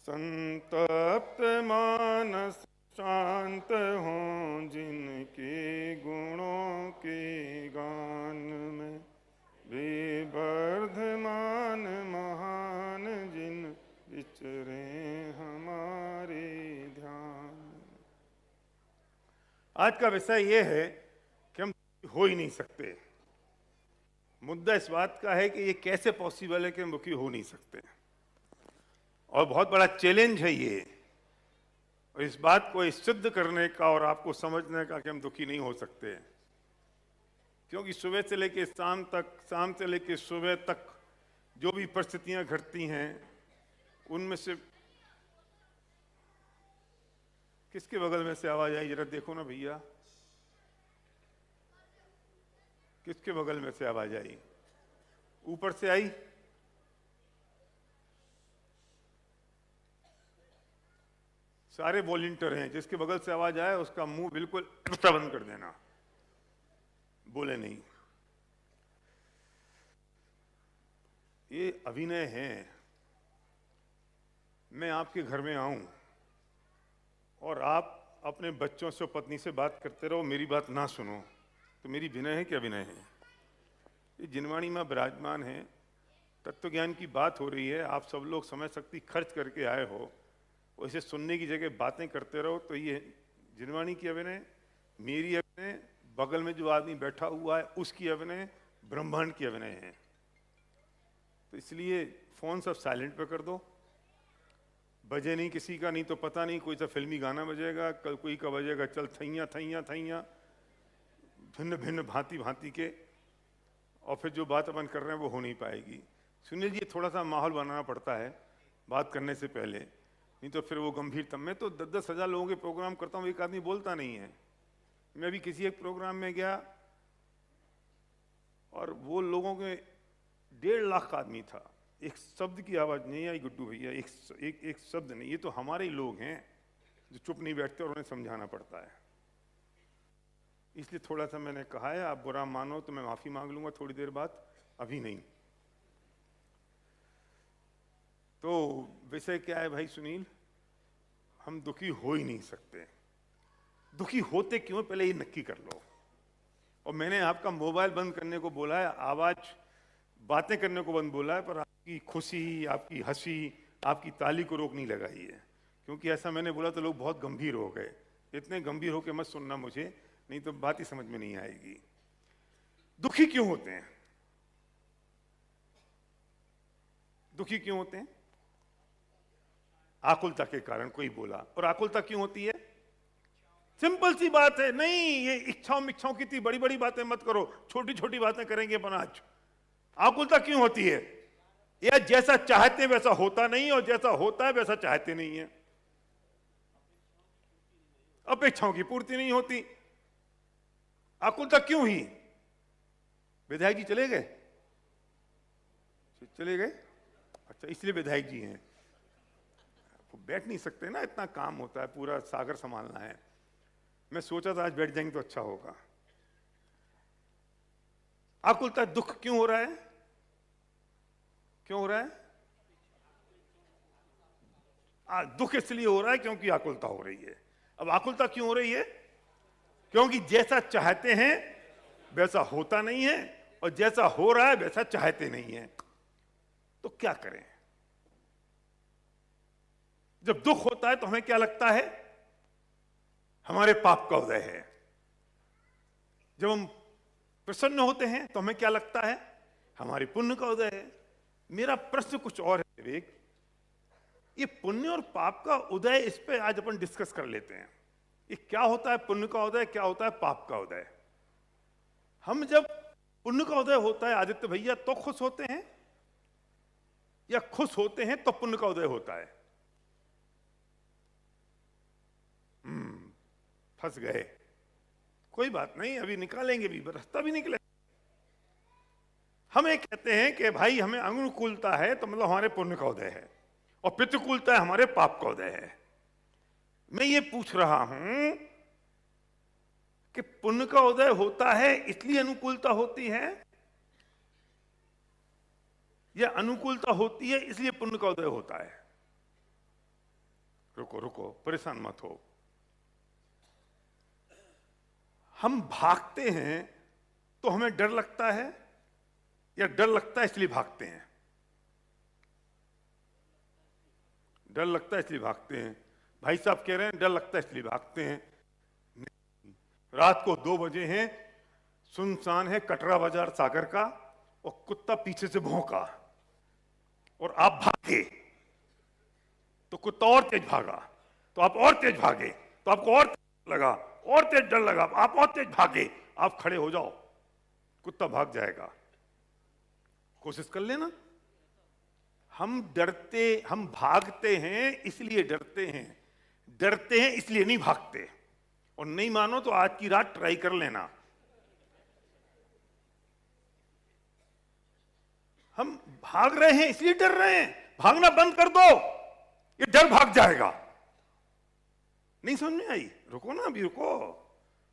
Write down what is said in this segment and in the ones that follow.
संतप्त मानस शांत हों जिनके गुणों के गान में, बेवर्धमान महान जिन विचरे हमारे ध्यान। आज का विषय ये है कि हम हो ही नहीं सकते। मुद्दा इस बात का है कि ये कैसे पॉसिबल है कि हम दुखी हो नहीं सकते, और बहुत बड़ा चैलेंज है ये, और इस बात को सिद्ध करने का और आपको समझने का कि हम दुखी नहीं हो सकते। क्योंकि सुबह से लेकर शाम तक, शाम से लेकर सुबह तक जो भी परिस्थितियां घटती हैं, उनमें से किसके बगल में से आवाज आई? जरा देखो ना भैया, किसके बगल में से आवाज आई? ऊपर से आई? सारे वॉलंटियर हैं, जिसके बगल से आवाज आए उसका मुंह बिल्कुल बंद कर देना, बोले नहीं। ये अभिनय है। मैं आपके घर में आऊं और आप अपने बच्चों से, पत्नी से बात करते रहो, मेरी बात ना सुनो, तो मेरी विनय है कि अभिनय है? ये जिनवाणी में विराजमान है, तत्व ज्ञान की बात हो रही है, आप सब लोग समय शक्ति खर्च करके आए हो, वैसे सुनने की जगह बातें करते रहो, तो ये जिनवाणी की अभिनय, मेरी अभिनय, बगल में जो आदमी बैठा हुआ है उसकी अभिनय, ब्रह्मांड की अभिनय है। तो इसलिए फोन सब साइलेंट पे कर दो, बजे नहीं किसी का, नहीं तो पता नहीं कोई सा फिल्मी गाना बजेगा, कल कोई का बजेगा चल थैया थैया थैया, भिन्न भिन्न भांति भांति के, और फिर जो बात अपन कर रहे हैं वो हो नहीं पाएगी। सुनील जी, थोड़ा सा माहौल बनाना पड़ता है बात करने से पहले, नहीं तो फिर वो गंभीरतम। मैं तो 10-10 हजार लोगों के प्रोग्राम करता हूँ, एक आदमी बोलता नहीं है। मैं अभी किसी एक प्रोग्राम में गया और वो लोगों के 1.5 लाख आदमी था, एक शब्द की आवाज नहीं आई गुड्डू भैया, एक शब्द नहीं। ये तो हमारे ही लोग हैं जो चुप नहीं बैठते और उन्हें समझाना पड़ता है। इसलिए थोड़ा सा मैंने कहा है, आप बुरा मानो तो मैं माफी मांग लूंगा थोड़ी देर बाद, अभी नहीं। तो विषय क्या है भाई सुनील? हम दुखी हो ही नहीं सकते। दुखी होते क्यों, पहले ये नक्की कर लो। और मैंने आपका मोबाइल बंद करने को बोला है, आवाज बातें करने को बंद बोला है, पर आपकी खुशी, आपकी हंसी, आपकी ताली को रोक नहीं लगाई है। क्योंकि ऐसा मैंने बोला तो लोग बहुत गंभीर हो गए। इतने गंभीर होकर मत सुनना मुझे, नहीं तो बात ही समझ में नहीं आएगी। दुखी क्यों होते हैं? दुखी क्यों होते हैं? आकुलता के कारण, कोई बोला। और आकुलता क्यों होती है? सिंपल सी बात है। नहीं, ये इच्छाओं की इतनी बड़ी बड़ी बातें मत करो, छोटी छोटी बातें करेंगे अपन आज। आकुलता क्यों होती है? या जैसा चाहते हैं वैसा होता नहीं, और जैसा होता है वैसा चाहते नहीं है। अपेक्षाओं की पूर्ति नहीं होती। आकुलता क्यों हुई? विधायक जी चले गए? चले गए? अच्छा, इसलिए विधायक जी हैं, बैठ नहीं सकते ना, इतना काम होता है, पूरा सागर संभालना है। मैं सोचा था आज बैठ जाएंगे तो अच्छा होगा। आकुलता, दुख क्यों हो रहा है? क्यों हो रहा है? दुख इसलिए हो रहा है क्योंकि आकुलता हो रही है। अब आकुलता क्यों हो रही है? क्योंकि जैसा चाहते हैं वैसा होता नहीं है, और जैसा हो रहा है वैसा चाहते नहीं है। तो क्या करें? जब दुख होता है तो हमें क्या लगता है? हमारे पाप का उदय है। जब हम प्रसन्न होते हैं तो हमें क्या लगता है? हमारे पुण्य का उदय है। मेरा प्रश्न कुछ और है विवेक, ये पुण्य और पाप का उदय, इस पे आज अपन डिस्कस कर लेते हैं। ये क्या होता है पुण्य का उदय, क्या होता है पाप का उदय? हम जब पुण्य का उदय होता है आदित्य भैया तो खुश होते हैं, या खुश होते हैं तो पुण्य का उदय होता है? फंस गए। कोई बात नहीं, अभी निकालेंगे, भी रास्ता भी निकले। हम ये कहते हैं कि भाई हमें अनुकूलता है तो मतलब हमारे पुण्य का उदय है, और प्रतिकूलता है हमारे पाप का उदय है। मैं ये पूछ रहा हूं कि पुण्य का उदय होता है इसलिए अनुकूलता होती है, या अनुकूलता होती है इसलिए पुण्य का उदय होता है? रुको रुको, परेशान मत हो। हम भागते हैं तो हमें डर लगता है या डर लगता है इसलिए भागते हैं? डर लगता है इसलिए भागते हैं। भाई साहब कह रहे हैं डर लगता है इसलिए भागते हैं। रात को 2 बजे हैं, सुनसान है कटरा बाजार सागर का, और कुत्ता पीछे से भौंका और आप भागे तो कुत्ता और तेज भागा, तो आप और तेज भागे, तो आपको और तेज लगा, और तेज डर लगा, आप और तेज भागे, आप खड़े हो जाओ, कुत्ता भाग जाएगा। कोशिश कर लेना। हम भागते हैं इसलिए डरते हैं इसलिए नहीं भागते। और नहीं मानो तो आज की रात ट्राई कर लेना। हम भाग रहे हैं इसलिए डर रहे हैं, भागना बंद कर दो, ये डर भाग जाएगा। नहीं समझ में आई? रुको ना, अभी रुको,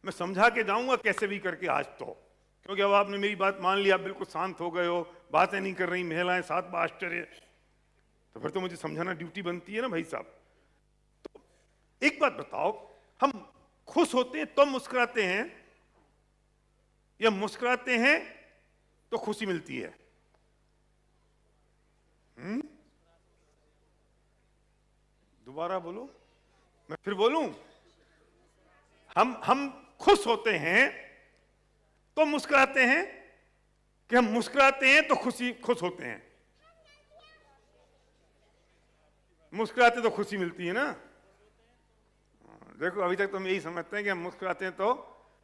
मैं समझा के जाऊंगा कैसे भी करके आज तो, क्योंकि अब आपने मेरी बात मान ली, आप बिल्कुल शांत हो गए हो, बातें नहीं कर रही महिलाएं, साथ में आश्चर्य, तो फिर तो मुझे समझाना ड्यूटी बनती है ना भाई साहब। तो एक बात बताओ, हम खुश होते हैं तो मुस्कुराते हैं या मुस्कुराते हैं तो खुशी मिलती है? दोबारा बोलो, मैं फिर बोलूं। हम खुश होते हैं तो मुस्कुराते हैं कि हम मुस्कुराते हैं तो खुश होते हैं? मुस्कुराते तो खुशी मिलती है ना। देखो अभी तक तो हम यही समझते हैं कि हम मुस्कुराते हैं तो,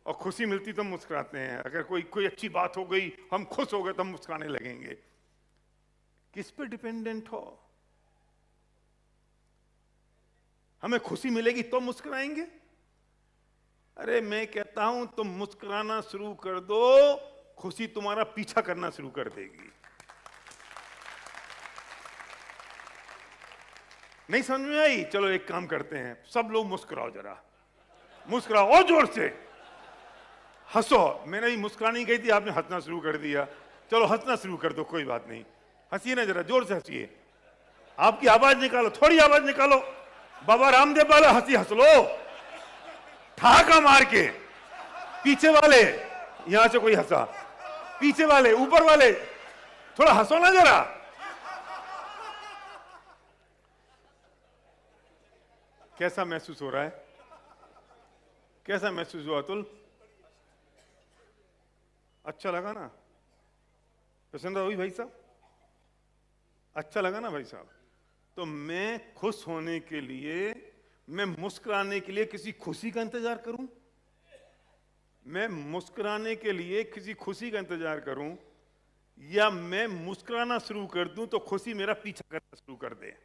और खुशी मिलती तो मुस्कुराते हैं। अगर कोई अच्छी बात हो गई, हम खुश हो गए तो हम मुस्कुराने लगेंगे। किस पे डिपेंडेंट हो? हमें खुशी मिलेगी तो मुस्कुराएंगे? अरे मैं कहता हूं तुम मुस्कुराना शुरू कर दो, खुशी तुम्हारा पीछा करना शुरू कर देगी। नहीं समझ में आई? चलो एक काम करते हैं, सब लोग मुस्कुराओ, जरा मुस्कुराओ और जोर से हंसो। मैंने भी मुस्कुरानी कही थी, आपने हंसना शुरू कर दिया। चलो हंसना शुरू कर दो, कोई बात नहीं, हंसिए ना, जरा जोर से हंसिए। आपकी आवाज निकालो, थोड़ी आवाज निकालो, बाबा रामदेव वाला हंसी हंस लो, ठहाका मार के। पीछे वाले, यहां से कोई हंसा, पीछे वाले, ऊपर वाले, थोड़ा हंसो ना जरा। कैसा महसूस हो रहा है? कैसा महसूस हुआ अतुल? अच्छा लगा ना? पसंद हुई भाई साहब? अच्छा लगा ना भाई साहब? तो मैं खुश होने के लिए, मैं मुस्कुराने के लिए किसी खुशी का इंतजार करूं? मैं मुस्कुराने के लिए किसी खुशी का इंतजार करूं, या मैं मुस्कुराना शुरू कर दूं तो खुशी मेरा पीछा करना शुरू कर दे?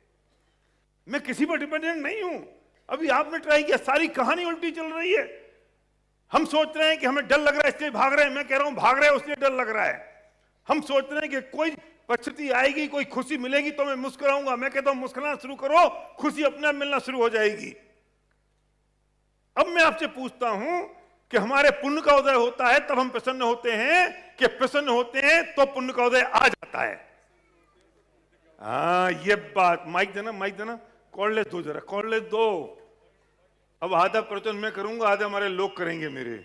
मैं किसी पर डिपेंडेंट नहीं हूं। अभी आपने ट्राई किया, सारी कहानी उल्टी चल रही है। हम सोच रहे हैं कि हमें डर लग रहा है इसलिए भाग रहे हैं, मैं कह रहा हूं भाग रहे हैं उसलिए डर लग रहा है। हम सोच रहे हैं कि कोई परिस्थिति आएगी, कोई खुशी मिलेगी तो मैं मुस्कुराऊंगा, मैं कहता हूं मुस्कुराना शुरू करो, खुशी अपने आप मिलना शुरू हो जाएगी। अब मैं आपसे पूछता हूं कि हमारे पुण्य का उदय होता है तब हम प्रसन्न होते हैं, कि प्रसन्न होते हैं तो पुण्य का उदय आ जाता है? हाँ ये बात, माइक देना, माइक देना, कॉर्डलेस दो जरा, कॉर्डलेस दो। अब आधा प्रवचन मैं करूंगा, आधा हमारे लोग करेंगे मेरे।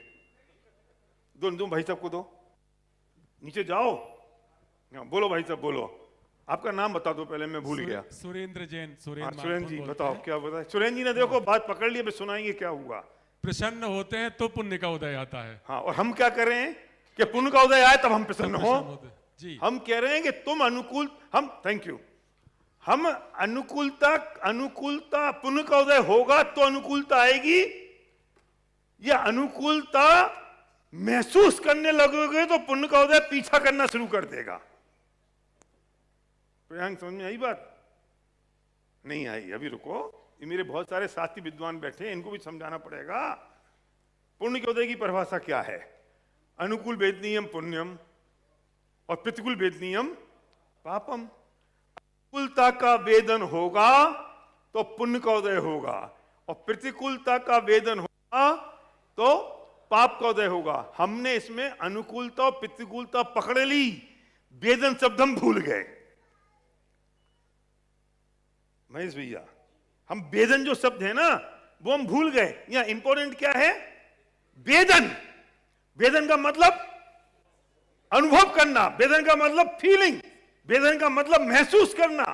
दो भाई साहब को दो, नीचे जाओ, बोलो भाई साहब बोलो, आपका नाम बता दो पहले, मैं भूल गया। सुरेंद्र जैन। सुरेंद्र जी बताओ क्या बताए? सुरेंद्र जी ने देखो बात पकड़ ली, सुनाएंगे क्या हुआ। प्रसन्न होते हैं तो पुण्य का उदय आता है। हाँ, और हम क्या कर रहे हैं कि पुण्य का उदय आए तब हम प्रसन्न हो जी। हम कह रहे हैं कि तुम अनुकूल, हम थैंक यू, हम अनुकूलता पुण्य का उदय होगा तो अनुकूलता आएगी, या अनुकूलता महसूस करने लगोगे तो पुण्य का उदय पीछा करना शुरू कर देगा? प्रियांक समझ में आई बात? नहीं आई? अभी रुको, ये मेरे बहुत सारे साथी विद्वान बैठे हैं, इनको भी समझाना पड़ेगा। पुण्य के उदय की परिभाषा क्या है? अनुकूल वेदनीयम पुण्यम और प्रतिकूल वेदनीयम पापम। अनुकूलता का वेदन होगा तो पुण्य का उदय होगा, और प्रतिकूलता का वेदन होगा तो पाप का उदय होगा। हमने इसमें अनुकूलता और प्रतिकूलता पकड़ ली, वेदन शब्द हम भूल गए। महेश भैया हम वेदन जो शब्द है ना वो हम भूल गए। यहां इंपॉर्टेंट क्या है? वेदन। वेदन का मतलब अनुभव करना, वेदन का मतलब फीलिंग, वेदन का मतलब महसूस करना।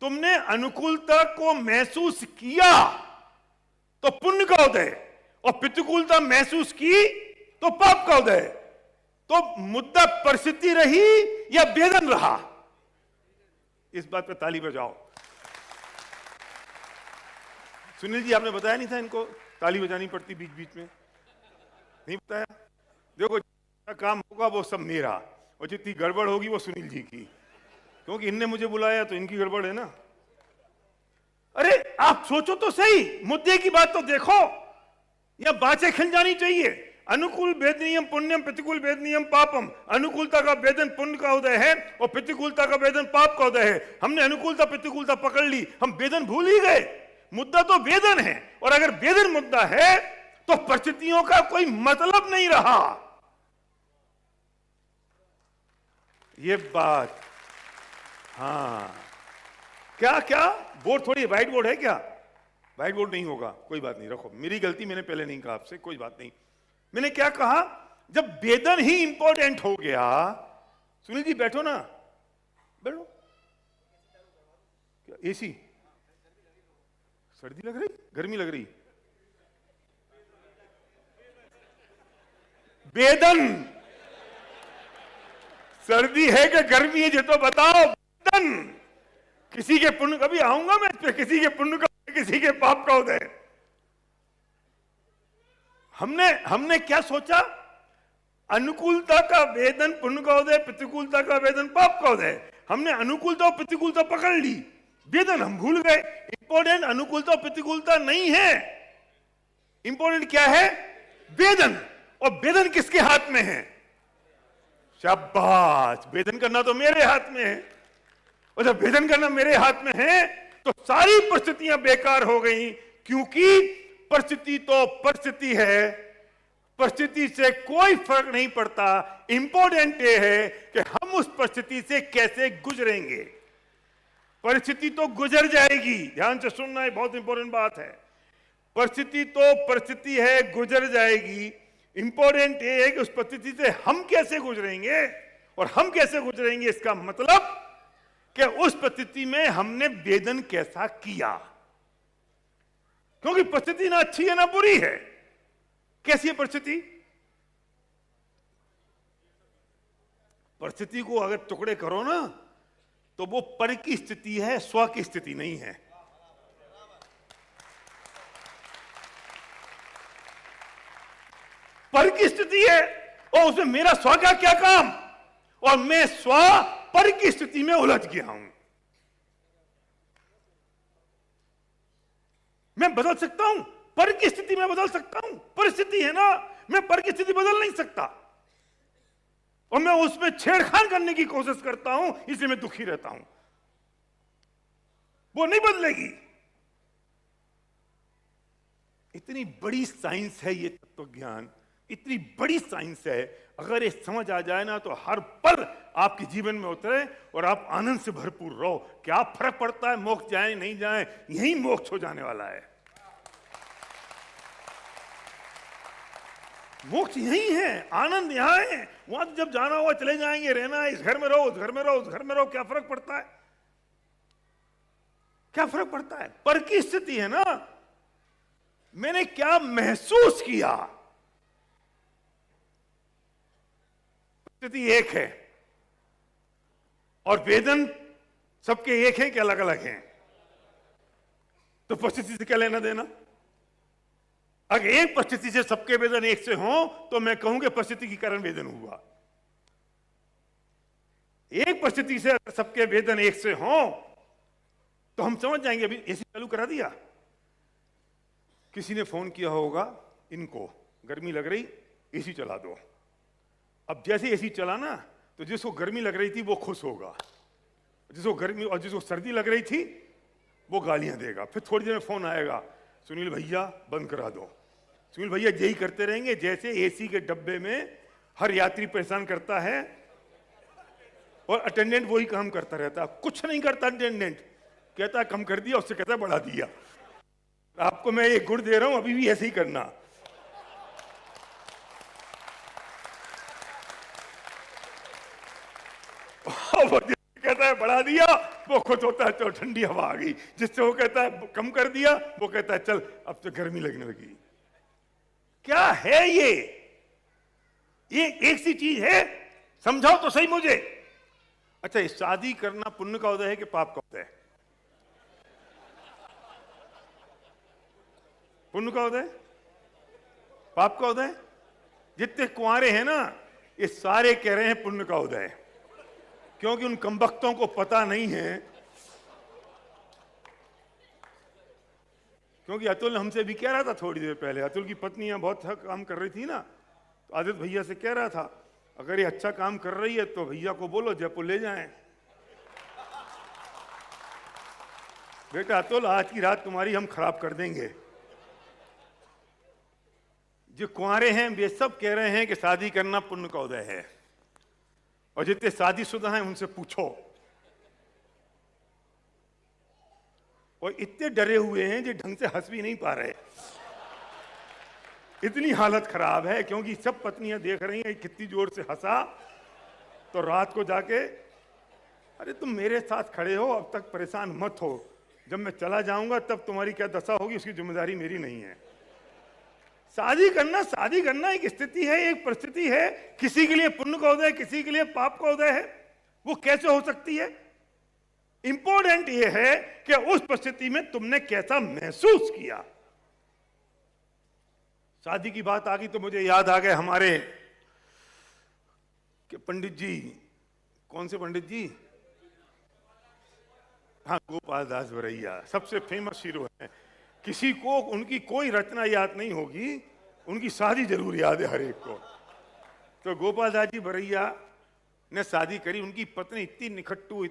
तुमने अनुकूलता को महसूस किया तो पुण्य का उदय, और प्रतिकूलता महसूस की तो पाप का उदय। तो मुद्दा परिस्थिति रही या वेदन रहा? इस बात पे ताली बजाओ। सुनील जी, आपने बताया नहीं था इनको ताली बजानी पड़ती बीच बीच में? नहीं बताया? देखो, जितना काम होगा वो सब मेरा, और जितनी गड़बड़ होगी वो सुनील जी की, क्योंकि इनने मुझे बुलाया तो इनकी गड़बड़ है ना। अरे आप सोचो तो सही, मुद्दे की बात तो देखो। यह बातें खिल जानी चाहिए। अनुकूल वेद नियम पुण्यम, प्रतिकूल वेद नियम पापम। अनुकूलता का वेदन पुण्य का उदय है और प्रतिकूलता का वेदन पाप का उदय है। हमने अनुकूलता प्रतिकूलता पकड़ ली, हम वेदन भूल ही गए। मुद्दा तो वेदन है, और अगर वेदन मुद्दा है तो परिस्थितियों का कोई मतलब नहीं रहा। ये बात, हाँ। क्या क्या बोर्ड, थोड़ी व्हाइट बोर्ड है क्या? व्हाइट बोर्ड नहीं होगा, कोई बात नहीं, रखो। मेरी गलती, मैंने पहले नहीं कहा आपसे, कोई बात नहीं। मैंने क्या कहा? जब वेदन ही इंपॉर्टेंट हो गया। सुनील जी बैठो ना, बैठो। क्या एसी? सर्दी लग रही, गर्मी लग रही? वेदन सर्दी है कि गर्मी है ये तो बताओ। वेदन, किसी के पुण्य, कभी आऊंगा मैं इस पे, किसी के पुण्य का किसी के पाप का उदय। हमने क्या सोचा? अनुकूलता का वेदन पुण्य का उदय, प्रतिकूलता का वेदन पाप का उदय। हमने अनुकूलता और प्रतिकूलता पकड़ ली, वेदन हम भूल गए। इंपॉर्टेंट अनुकूलता और प्रतिकूलता नहीं है, इंपॉर्टेंट क्या है? वेदन। और वेदन किसके हाथ में है? शाबाश, वेदन करना तो मेरे हाथ में है। और जब वेदन करना मेरे हाथ में है तो सारी परिस्थितियां बेकार हो गई, क्योंकि परिस्थिति तो परिस्थिति है, परिस्थिति से कोई फर्क नहीं पड़ता। इंपॉर्टेंट ये है कि हम उस परिस्थिति से कैसे गुजरेंगे। परिस्थिति तो गुजर जाएगी, ध्यान से सुनना, है बहुत इंपॉर्टेंट बात है। परिस्थिति तो परिस्थिति है, गुजर जाएगी। इंपॉर्टेंट ये है कि उस परिस्थिति से हम कैसे गुजरेंगे, और हम कैसे गुजरेंगे इसका मतलब कि उस परिस्थिति में हमने वेदन कैसा किया। क्योंकि परिस्थिति ना अच्छी है ना बुरी है। कैसी है परिस्थिति? परिस्थिति को अगर टुकड़े करो ना तो वो पर की स्थिति है, स्व की स्थिति नहीं है। पर की स्थिति है और उसमें मेरा स्व का क्या काम, और मैं स्व पर की स्थिति में उलझ गया हूं। मैं बदल सकता हूं, पर की स्थिति में बदल सकता हूं, परिस्थिति है ना, मैं पर की स्थिति बदल नहीं सकता, और मैं उसमें छेड़खान करने की कोशिश करता हूं, इसलिए मैं दुखी रहता हूं। वो नहीं बदलेगी। इतनी बड़ी साइंस है ये तत्व ज्ञान, इतनी बड़ी साइंस है। अगर ये समझ आ जाए ना तो हर पल आपके जीवन में उतरे और आप आनंद से भरपूर रहो। क्या फर्क पड़ता है मोक्ष जाए नहीं जाए, यही मोक्ष हो जाने वाला है। मोक्ष यही है, आनंद यहां है। वहां जब जाना हुआ चले जाएंगे, रहना है इस घर में रहो, उस घर में रहो, उस घर में रहो, क्या फर्क पड़ता है? क्या फर्क पड़ता है? पर की स्थिति है ना, मैंने क्या महसूस किया। स्थिति एक है और वेदन सबके एक है कि अलग अलग हैं? तो परिस्थिति से क्या लेना देना? अगर एक परिस्थिति से सबके वेदन एक से हों तो मैं कहूंगा परिस्थिति के कारण वेदन हुआ। एक परिस्थिति से अगर सबके वेदन एक से हों तो हम समझ जाएंगे। अभी एसी चालू करा दिया, किसी ने फोन किया होगा इनको, गर्मी लग रही, एसी चला दो। अब जैसे एसी चला ना तो जिसको गर्मी लग रही थी वो खुश होगा, जिसको गर्मी और जिसको सर्दी लग रही थी वो गालियां देगा। फिर थोड़ी देर में फोन आएगा, सुनील भैया बंद करा दो। सुनील भैया यही करते रहेंगे जैसे एसी के डब्बे में हर यात्री परेशान करता है और अटेंडेंट वही काम करता रहता है। कुछ नहीं करता अटेंडेंट, कहता है कम कर दिया, उससे कहता है बढ़ा दिया। आपको मैं एक गुण दे रहा हूं, अभी भी ऐसे ही करना। वो कहता है बढ़ा दिया, वो खुद होता है चलो ठंडी हवा आ गई। जिससे वो कहता है कम कर दिया, वो कहता है चल अब तो गर्मी लगने लगी। क्या है ये एक सी चीज है, समझाओ तो सही मुझे। अच्छा, ये शादी करना पुण्य का उदय है कि पाप का उदय है? पुण्य का उदय, पाप का उदय? जितने कुंवारे हैं ना, ये सारे कह रहे हैं पुण्य का उदय, क्योंकि उन कमबख्तों को पता नहीं है। क्योंकि अतुल हमसे भी कह रहा था थोड़ी देर पहले, अतुल की पत्नी यहाँ बहुत अच्छा काम कर रही थी ना, तो आदित्य भैया से कह रहा था अगर ये अच्छा काम कर रही है तो भैया को बोलो जयपुर ले जाएं। बेटा अतुल, आज की रात तुम्हारी हम खराब कर देंगे। जो कुंवारे हैं वे सब कह रहे हैं कि शादी करना पुण्य का उदय है, और जितने शादीशुदा हैं उनसे पूछो, और इतने डरे हुए हैं जो ढंग से हंस भी नहीं पा रहे। इतनी हालत खराब है, क्योंकि सब पत्नियां देख रही हैं कितनी जोर से हंसा, तो रात को जाके अरे तुम मेरे साथ खड़े हो, अब तक परेशान मत हो, जब मैं चला जाऊंगा तब तुम्हारी क्या दशा होगी उसकी जिम्मेदारी मेरी नहीं है। शादी करना एक स्थिति है, एक परिस्थिति है। किसी के लिए पुण्य का उदय, किसी के लिए पाप का उदय है। वो कैसे हो सकती है? इंपॉर्टेंट ये है कि उस परिस्थिति में तुमने कैसा महसूस किया। शादी की बात आ गई तो मुझे याद आ गए हमारे कि पंडित जी, कौन से पंडित जी? हाँ, गोपाल दास बरैया, सबसे फेमस हीरो है। किसी को उनकी कोई रचना याद नहीं होगी, उनकी शादी जरूर याद है हर एक को। तो गोपाल दास जी बरैया ने शादी करी। उनकी पत्नी इतनी निखट्टू,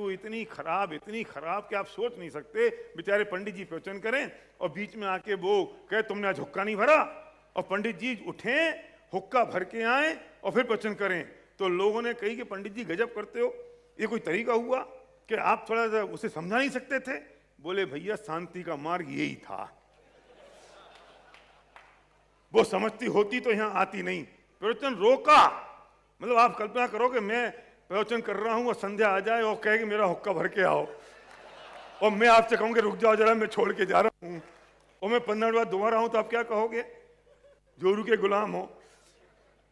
इतनी खराब कि आप सोच नहीं सकते। बेचारे पंडित जी प्रवचन करें और बीच में आके वो कहे तुमने आज हुक्का नहीं भरा, और पंडित जी उठे, हुक्का भर के आए और फिर प्रवचन करें। तो लोगों ने कही कि पंडित जी गजब करते हो, ये कोई तरीका हुआ कि आप थोड़ा सा उसे समझा नहीं सकते थे? बोले भैया शांति का मार्ग यही था, वो समझती होती तो यहां आती नहीं। प्रवचन रोका, मतलब आप कल्पना करो कि मैं प्रवचन कर रहा हूं और संध्या आ जाए और कहे कि मेरा हुक्का भर के आओ, और मैं आपसे कहूं कि रुक जाओ जरा, मैं छोड़ के जा रहा हूं, और मैं 15 मिनट बाद दोबारा हूं, तो आप क्या कहोगे? जोरू के गुलाम हो,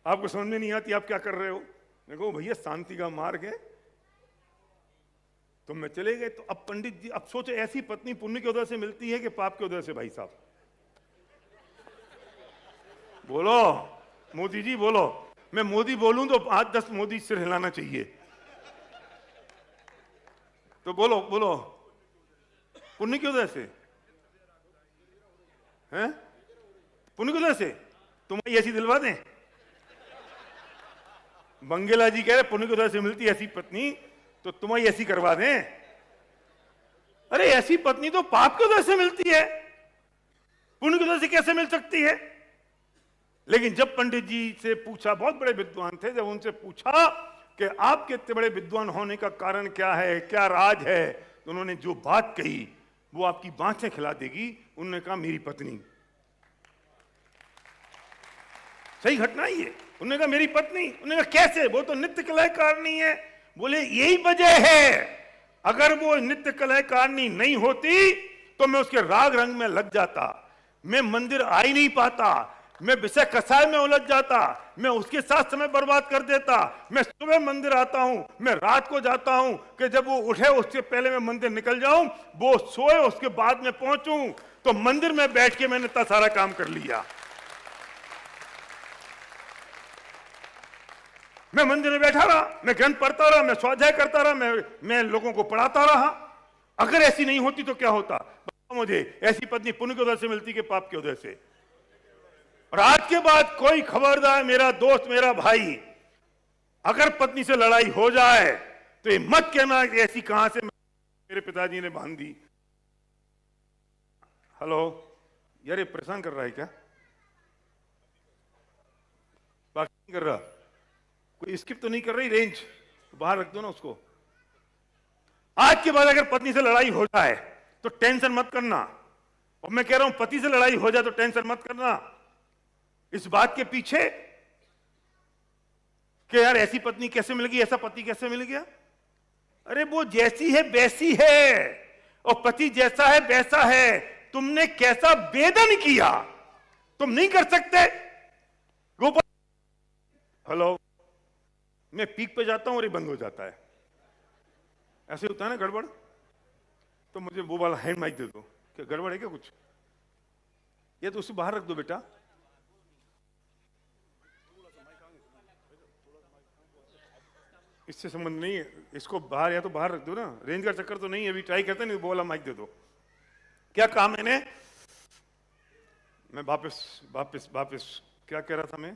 आपको समझ में नहीं आती आप क्या कर रहे हो। मैं कहूं भैया शांति का मार्ग है, तो मैं चले गए। तो अब पंडित जी, अब सोचो ऐसी पत्नी पुण्य के उदय से मिलती है कि पाप के उदय से? भाई साहब बोलो, मोदी जी बोलो। मैं मोदी बोलूं तो 8-10 मोदी सिर हिलाना चाहिए। तो बोलो बोलो, पुण्य के उदय से हैं? पुण्य के उदय से तुम्हारी ऐसी दिलवा दें? बंगेला जी कह रहे पुण्य के उदय से मिलती ऐसी पत्नी, तो तुम्हारी ऐसी करवा दें? अरे ऐसी पत्नी तो पाप के उदय से मिलती है, पुण्य के उदय से कैसे मिल सकती है? लेकिन जब पंडित जी से पूछा, बहुत बड़े विद्वान थे, जब उनसे पूछा कि आपके इतने बड़े विद्वान होने का कारण क्या है, क्या राज है, तो उन्होंने जो बात कही वो आपकी बाँछें खिला देगी। उन्होंने कहा मेरी पत्नी। सही घटना ही है। उन्होंने कहा मेरी पत्नी। उन्होंने कहा कैसे? वो तो नित्य कलहकारिणी है। बोले यही वजह है, अगर वो नित्य कलहकारिणी नहीं होती तो मैं उसके राग रंग में लग जाता, मैं मंदिर आ ही नहीं पाता, मैं विषय कसाय में उलझ जाता, मैं उसके साथ समय बर्बाद कर देता। मैं सुबह मंदिर आता हूं, मैं रात को जाता हूं कि जब वो उठे उससे पहले मैं मंदिर निकल जाऊं, वो सोए उसके बाद में पहुंचूं, तो मंदिर में बैठ के मैंने इतना सारा काम कर लिया। मैं मंदिर में बैठा रहा, मैं ग्रंथ पढ़ता रहा, मैं स्वाध्याय करता रहा, मैं लोगों को पढ़ाता रहा। अगर ऐसी नहीं होती तो क्या होता? बताओ मुझे, ऐसी पत्नी पुण्य के उदय से मिलती कि पाप के उदय से? और आज के बाद कोई खबरदार, मेरा दोस्त, मेरा भाई, अगर पत्नी से लड़ाई हो जाए तो ये मत कहना कि ऐसी कहां से मेरे पिताजी ने बांध दी। हेलो यार, ये परेशान कर रहा है क्या? बाकी नहीं कर रहा? कोई स्किप तो नहीं कर रही? रेंज बाहर रख दो ना उसको। आज के बाद अगर पत्नी से लड़ाई हो जाए तो टेंशन मत करना, और मैं कह रहा हूं पति से लड़ाई हो जाए तो टेंशन मत करना, इस बात के पीछे कि यार ऐसी पत्नी कैसे मिल गई, ऐसा पति कैसे मिल गया। अरे वो जैसी है वैसी है, और पति जैसा है वैसा है। तुमने कैसा वेदन किया तुम नहीं कर सकते। गोपाल, हेलो, मैं पीक पे जाता हूं और ये बंद हो जाता है, ऐसे होता है ना गड़बड़। तो मुझे वो वाला हैंड माइक दे दो। क्या गड़बड़ है क्या कुछ? ये तो उसे बाहर रख दो बेटा। इससे संबंध नहीं है, इसको बाहर या तो बाहर रख दो ना, रेंज का चक्कर तो नहीं है, अभी ट्राई करते नहीं। वो वाला माइक दे दो। क्या कहा मैंने? मैं वापस वापस वापस क्या कह रहा था मैं?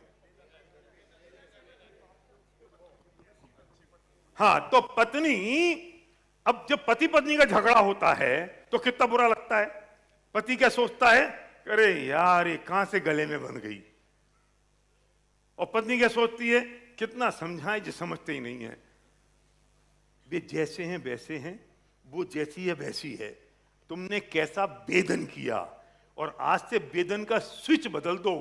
हाँ, तो पत्नी, अब जब पति पत्नी का झगड़ा होता है तो कितना बुरा लगता है। पति क्या सोचता है, अरे यार ये कहां से गले में बंध गई, और पत्नी क्या सोचती है, कितना समझाएं जो समझते ही नहीं है। वे जैसे हैं वैसे हैं, वो जैसी है वैसी है। तुमने कैसा वेदन किया, और आज से वेदन का स्विच बदल दो।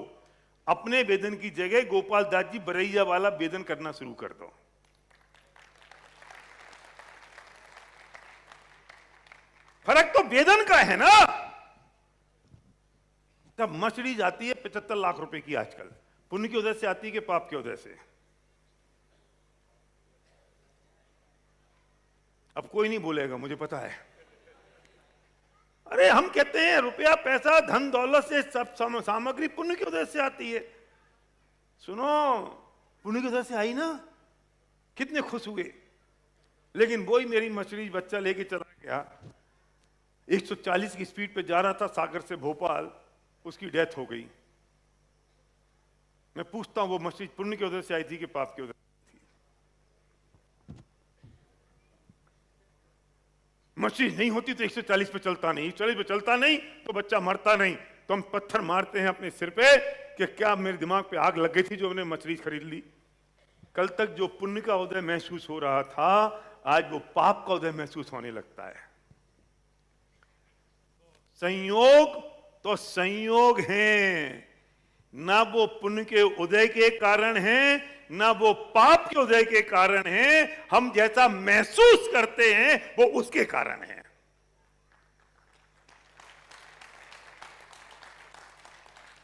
अपने वेदन की जगह गोपाल दास जी बरैया वाला वेदन करना शुरू कर दो। फर्क तो वेदन का है ना। तब मर्सिडीज आती है 75 लाख रुपए की आजकल, पुण्य की वजह से आती है कि पाप की वजह से? अब कोई नहीं बोलेगा, मुझे पता है। अरे हम कहते हैं रुपया पैसा धन दौलत से सब सामग्री पुण्य की वजह से आती है। सुनो, पुण्य की वजह से आई ना, कितने खुश हुए। लेकिन वही मेरी मर्सिडीज बच्चा लेके चला गया, 140 की स्पीड पे जा रहा था सागर से भोपाल, उसकी डेथ हो गई। मैं पूछता हूं वो मर्सिडीज पुण्य की वजह से आई थी कि पाप की वजह से? मर्सिडीज नहीं होती तो 140 पे चलता नहीं, 140 पे चलता नहीं तो बच्चा मरता नहीं। तो हम पत्थर मारते हैं अपने सिर पे कि क्या मेरे दिमाग पे आग लग गई थी जो मैंने मर्सिडीज खरीद ली। कल तक जो पुण्य का उदय महसूस हो रहा था, आज वो पाप का उदय महसूस होने लगता है। संयोग तो संयोग हैं, ना वो पुण्य के उदय के कारण हैं, ना वो पाप के उदय के कारण हैं। हम जैसा महसूस करते हैं वो उसके कारण है।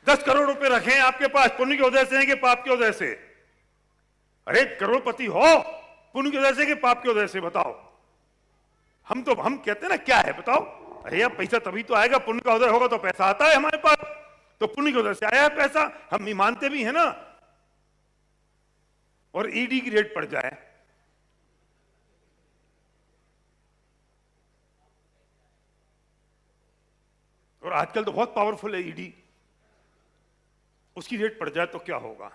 दस करोड़ रुपए रखें आपके पास, पुण्य के उदय से हैं कि पाप के उदय से? अरे करोड़पति हो, पुण्य की वजह से कि पाप की वजह से? बताओ। हम कहते हैं ना क्या है बताओ। अरे यार पैसा तभी तो आएगा, पुण्य का उदय होगा तो पैसा आता है हमारे पास, तो पुण्य की वजह से आया है पैसा। हम ये मानते भी है ना। और ईडी की रेट पड़ जाए, और आजकल तो बहुत पावरफुल है ईडी, उसकी रेट पड़ जाए तो क्या होगा?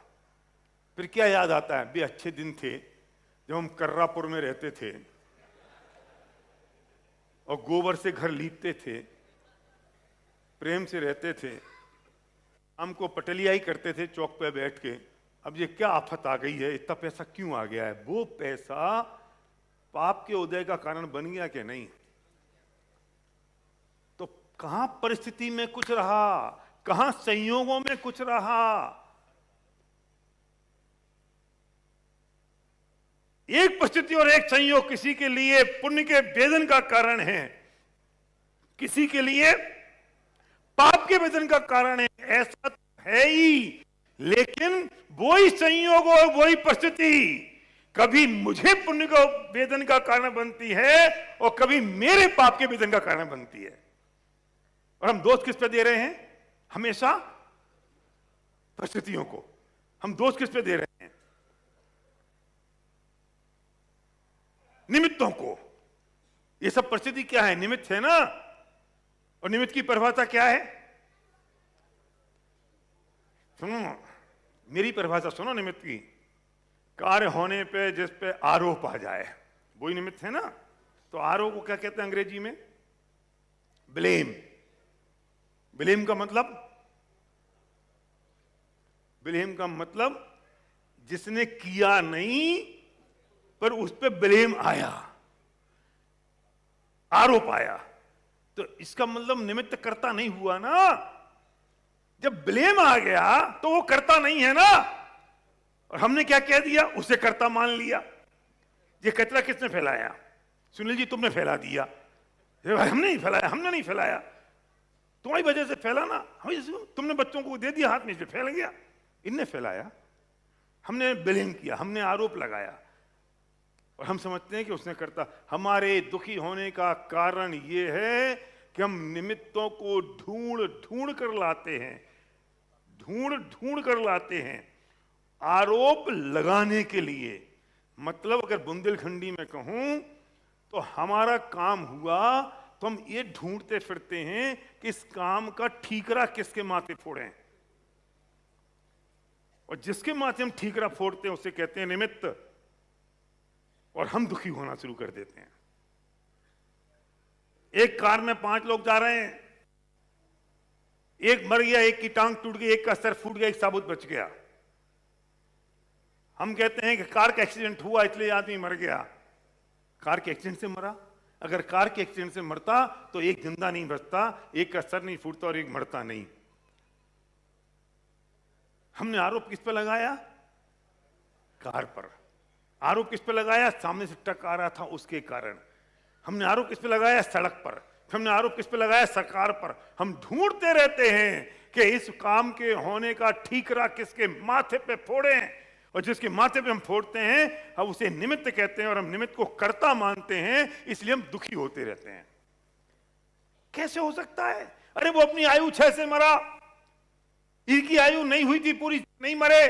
फिर क्या याद आता है? वे अच्छे दिन थे जब हम कर्रापुर में रहते थे और गोबर से घर लीपते थे, प्रेम से रहते थे, हमको पटलियाई करते थे चौक पे बैठ के। अब ये क्या आफत आ गई है, इतना पैसा क्यों आ गया है? वो पैसा पाप के उदय का कारण बन गया कि नहीं? तो कहां परिस्थिति में कुछ रहा, कहां संयोगों में कुछ रहा। एक परिस्थिति और एक संयोग किसी के लिए पुण्य के वेदन का कारण है, किसी के लिए पाप के वेदन का कारण है। ऐसा तो है ही, लेकिन वही संयोग और वही परिस्थिति कभी मुझे पुण्य का वेदन का कारण बनती है और कभी मेरे पाप के वेदन का कारण बनती है। और हम दोष किस पे दे रहे हैं? हमेशा परिस्थितियों को। हम दोष किस पे दे रहे हैं? निमित्तों को। ये सब परिस्थिति क्या है? निमित्त है ना। और निमित्त की परिभाषा क्या है? सुनो मेरी परिभाषा, सुनो निमित्त की। कार्य होने पे जिस पे आरोप आ जाए वही निमित्त है ना। तो आरोप को क्या कहते हैं अंग्रेजी में? ब्लेम। ब्लेम का मतलब, ब्लेम का मतलब जिसने किया नहीं पर उस पे ब्लेम आया। आरोप आया, तो इसका मतलब निमित्त कर्ता नहीं हुआ ना। जब ब्लेम आ गया तो वो कर्ता नहीं है ना। और हमने क्या कह दिया, उसे कर्ता मान लिया। ये कचरा किसने फैलाया? सुनील जी तुमने फैला दिया। ये भाई हमने नहीं फैलाया, हमने नहीं फैलाया, तुम्हारी वजह से फैला ना। तुमने बच्चों को दे दिया हाथ में से फैल गया। इनने फैलाया, हमने ब्लेम किया, हमने आरोप लगाया, और हम समझते हैं कि उसने करता। हमारे दुखी होने का कारण यह है कि हम निमित्तों को ढूंढ ढूंढ कर लाते हैं, ढूंढ ढूंढ कर लाते हैं आरोप लगाने के लिए। मतलब अगर बुंदेलखंडी में कहूं तो हमारा काम हुआ तो हम ये ढूंढते फिरते हैं कि इस काम का ठीकरा किसके माथे फोड़ें, और जिसके माथे हम ठीकरा फोड़ते हैं उसे कहते हैं निमित्त, और हम दुखी होना शुरू कर देते हैं। एक कार में 5 लोग जा रहे हैं, एक मर गया, एक की टांग टूट गई, एक का सर फूट गया, एक साबुत बच गया। हम कहते हैं कि कार का एक्सीडेंट हुआ इसलिए आदमी मर गया। कार के एक्सीडेंट से मरा? अगर कार के एक्सीडेंट से मरता तो एक जिंदा नहीं बचता, एक का सर नहीं फूटता और एक मरता नहीं। हमने आरोप किस पर लगाया? कार पर। आरोप किस पर लगाया? सामने से ट्रक आ रहा था उसके कारण। हमने आरोप किस पर लगाया? सड़क पर। हमने आरोप किस पर लगाया? सरकार पर। हम ढूंढते रहते हैं कि इस काम के होने का ठीकरा किसके माथे पे फोड़ें, और जिसके माथे पे हम फोड़ते हैं हम उसे निमित्त कहते हैं, और हम निमित्त को कर्ता मानते हैं, इसलिए हम दुखी होते रहते हैं। कैसे हो सकता है? अरे वो अपनी आयु 6 से मरा, इसकी आयु नहीं हुई थी पूरी, नहीं मरे।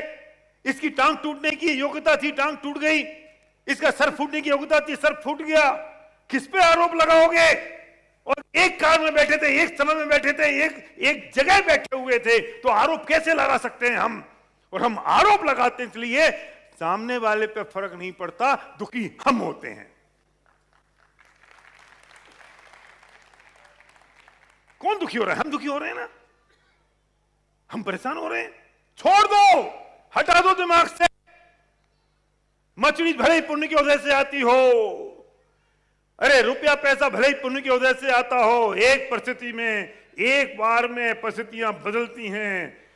इसकी टांग टूटने की योग्यता थी, टांग टूट गई। इसका सर फूटने की योग्यता थी, सर फूट गया। किस पे आरोप लगाओगे? और एक कार में बैठे थे, एक समय में बैठे थे, एक जगह बैठे हुए थे, तो आरोप कैसे लगा सकते हैं हम? और हम आरोप लगाते हैं इसलिए सामने वाले पे फर्क नहीं पड़ता, दुखी हम होते हैं। कौन दुखी हो रहा है? हम दुखी हो रहे हैं ना, हम परेशान हो रहे हैं। छोड़ दो, हटा दो दिमाग से। मछली भले ही पुण्य की वजह से आती हो, अरे रुपया पैसा भले ही पुण्य की वजह से आता हो, एक परिस्थिति में, एक बार में परिस्थितियां बदलती हैं,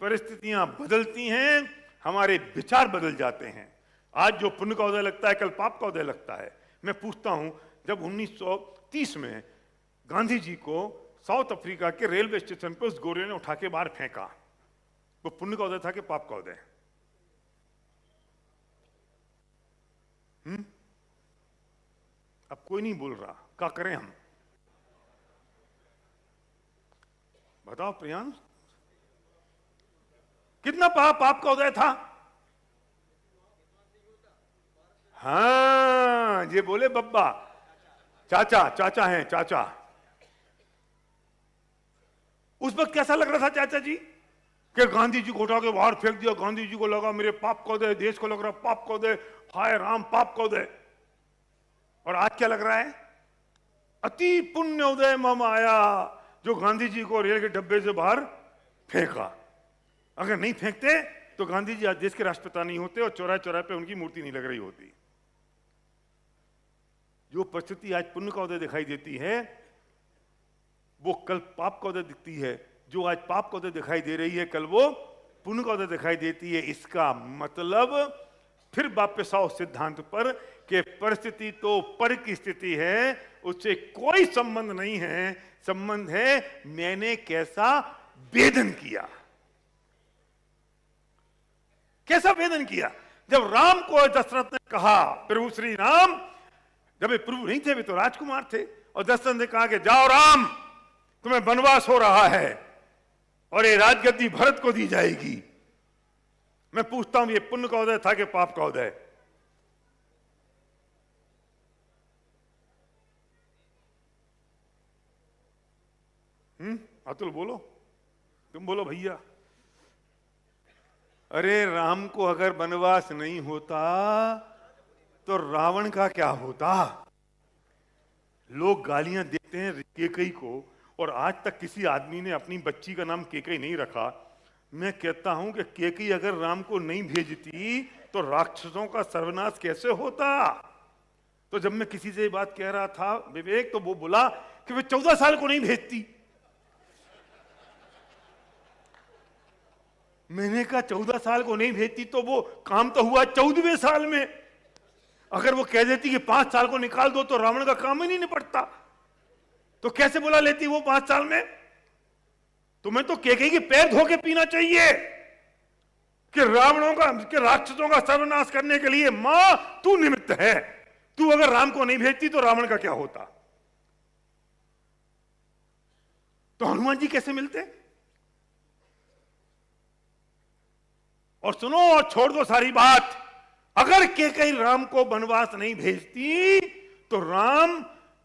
परिस्थितियां बदलती हैं, हमारे विचार बदल जाते हैं। आज जो पुण्य का उदय लगता है कल पाप का उदय लगता है। मैं पूछता हूं, जब 1930 में गांधी जी को साउथ अफ्रीका के रेलवे स्टेशन पर उस गोरे ने उठा के बाहर फेंका, वो पुण्य का उदय था कि पाप का उदय? अब कोई नहीं बोल रहा, क्या करें हम? बताओ प्रियांश, कितना पाप का उदय था? हाँ, ये बोले बब्बा, चाचा हैं, चाचा। उस वक्त कैसा लग रहा था चाचा जी कि गांधी जी को उठा के बाहर फेंक दिया? गांधी जी को लगा मेरे पाप का उदय, देश को लग रहा पाप का उदय, हाय राम पाप का उदय। और आज क्या लग रहा है? अति पुण्य उदय मम आया, जो गांधी जी को रेल के डब्बे से बाहर फेंका। अगर नहीं फेंकते तो गांधी जी आज देश के राष्ट्रपिता नहीं होते, और चौराहे चौराहे पे उनकी मूर्ति नहीं लग रही होती। जो परिस्थिति आज पुण्य का उदय दिखाई देती है वो कल पाप का उदय दिखती है, जो आज पाप का उदय दिखाई दे रही है कल वो पुण्य का उदय दिखाई देती है। इसका मतलब फिर वापस आओ सिद्धांत पर कि परिस्थिति तो पर की स्थिति है, उससे कोई संबंध नहीं है। संबंध है मैंने कैसा वेदन किया, कैसा वेदन किया। जब राम को दशरथ ने कहा, प्रभु श्री राम, जब वे प्रभु नहीं थे, वे तो राजकुमार थे, और दशरथ ने कहा कि जाओ राम, तुम्हें वनवास हो रहा है और ये राजगद्दी भरत को दी जाएगी। मैं पूछता हूं, ये पुण्य का उदय था कि पाप का उदय? अतुल बोलो, तुम बोलो भैया। अरे राम को अगर वनवास नहीं होता तो रावण का क्या होता? लोग गालियां देते हैं केकई को, और आज तक किसी आदमी ने अपनी बच्ची का नाम केकई नहीं रखा। मैं कहता हूं कि केकई अगर राम को नहीं भेजती तो राक्षसों का सर्वनाश कैसे होता? तो जब मैं किसी से ये बात कह रहा था विवेक, तो वो बोला कि वे 14 साल को नहीं भेजती। मैंने कहा 14 साल को नहीं भेजती तो वो काम तो हुआ 14वें साल में। अगर वो कह देती कि 5 साल को निकाल दो तो रावण का काम ही नहीं निपटता, तो कैसे बुला लेती वो 5 साल में? तुम्हें तो केकई के पैर धो के पीना चाहिए कि रावणों का, कि राक्षसों का सर्वनाश करने के लिए मां तू निमित्त है। तू अगर राम को नहीं भेजती तो रावण का क्या होता? तो हनुमान जी कैसे मिलते? और सुनो, और छोड़ दो सारी बात, अगर केकई राम को वनवास नहीं भेजती तो राम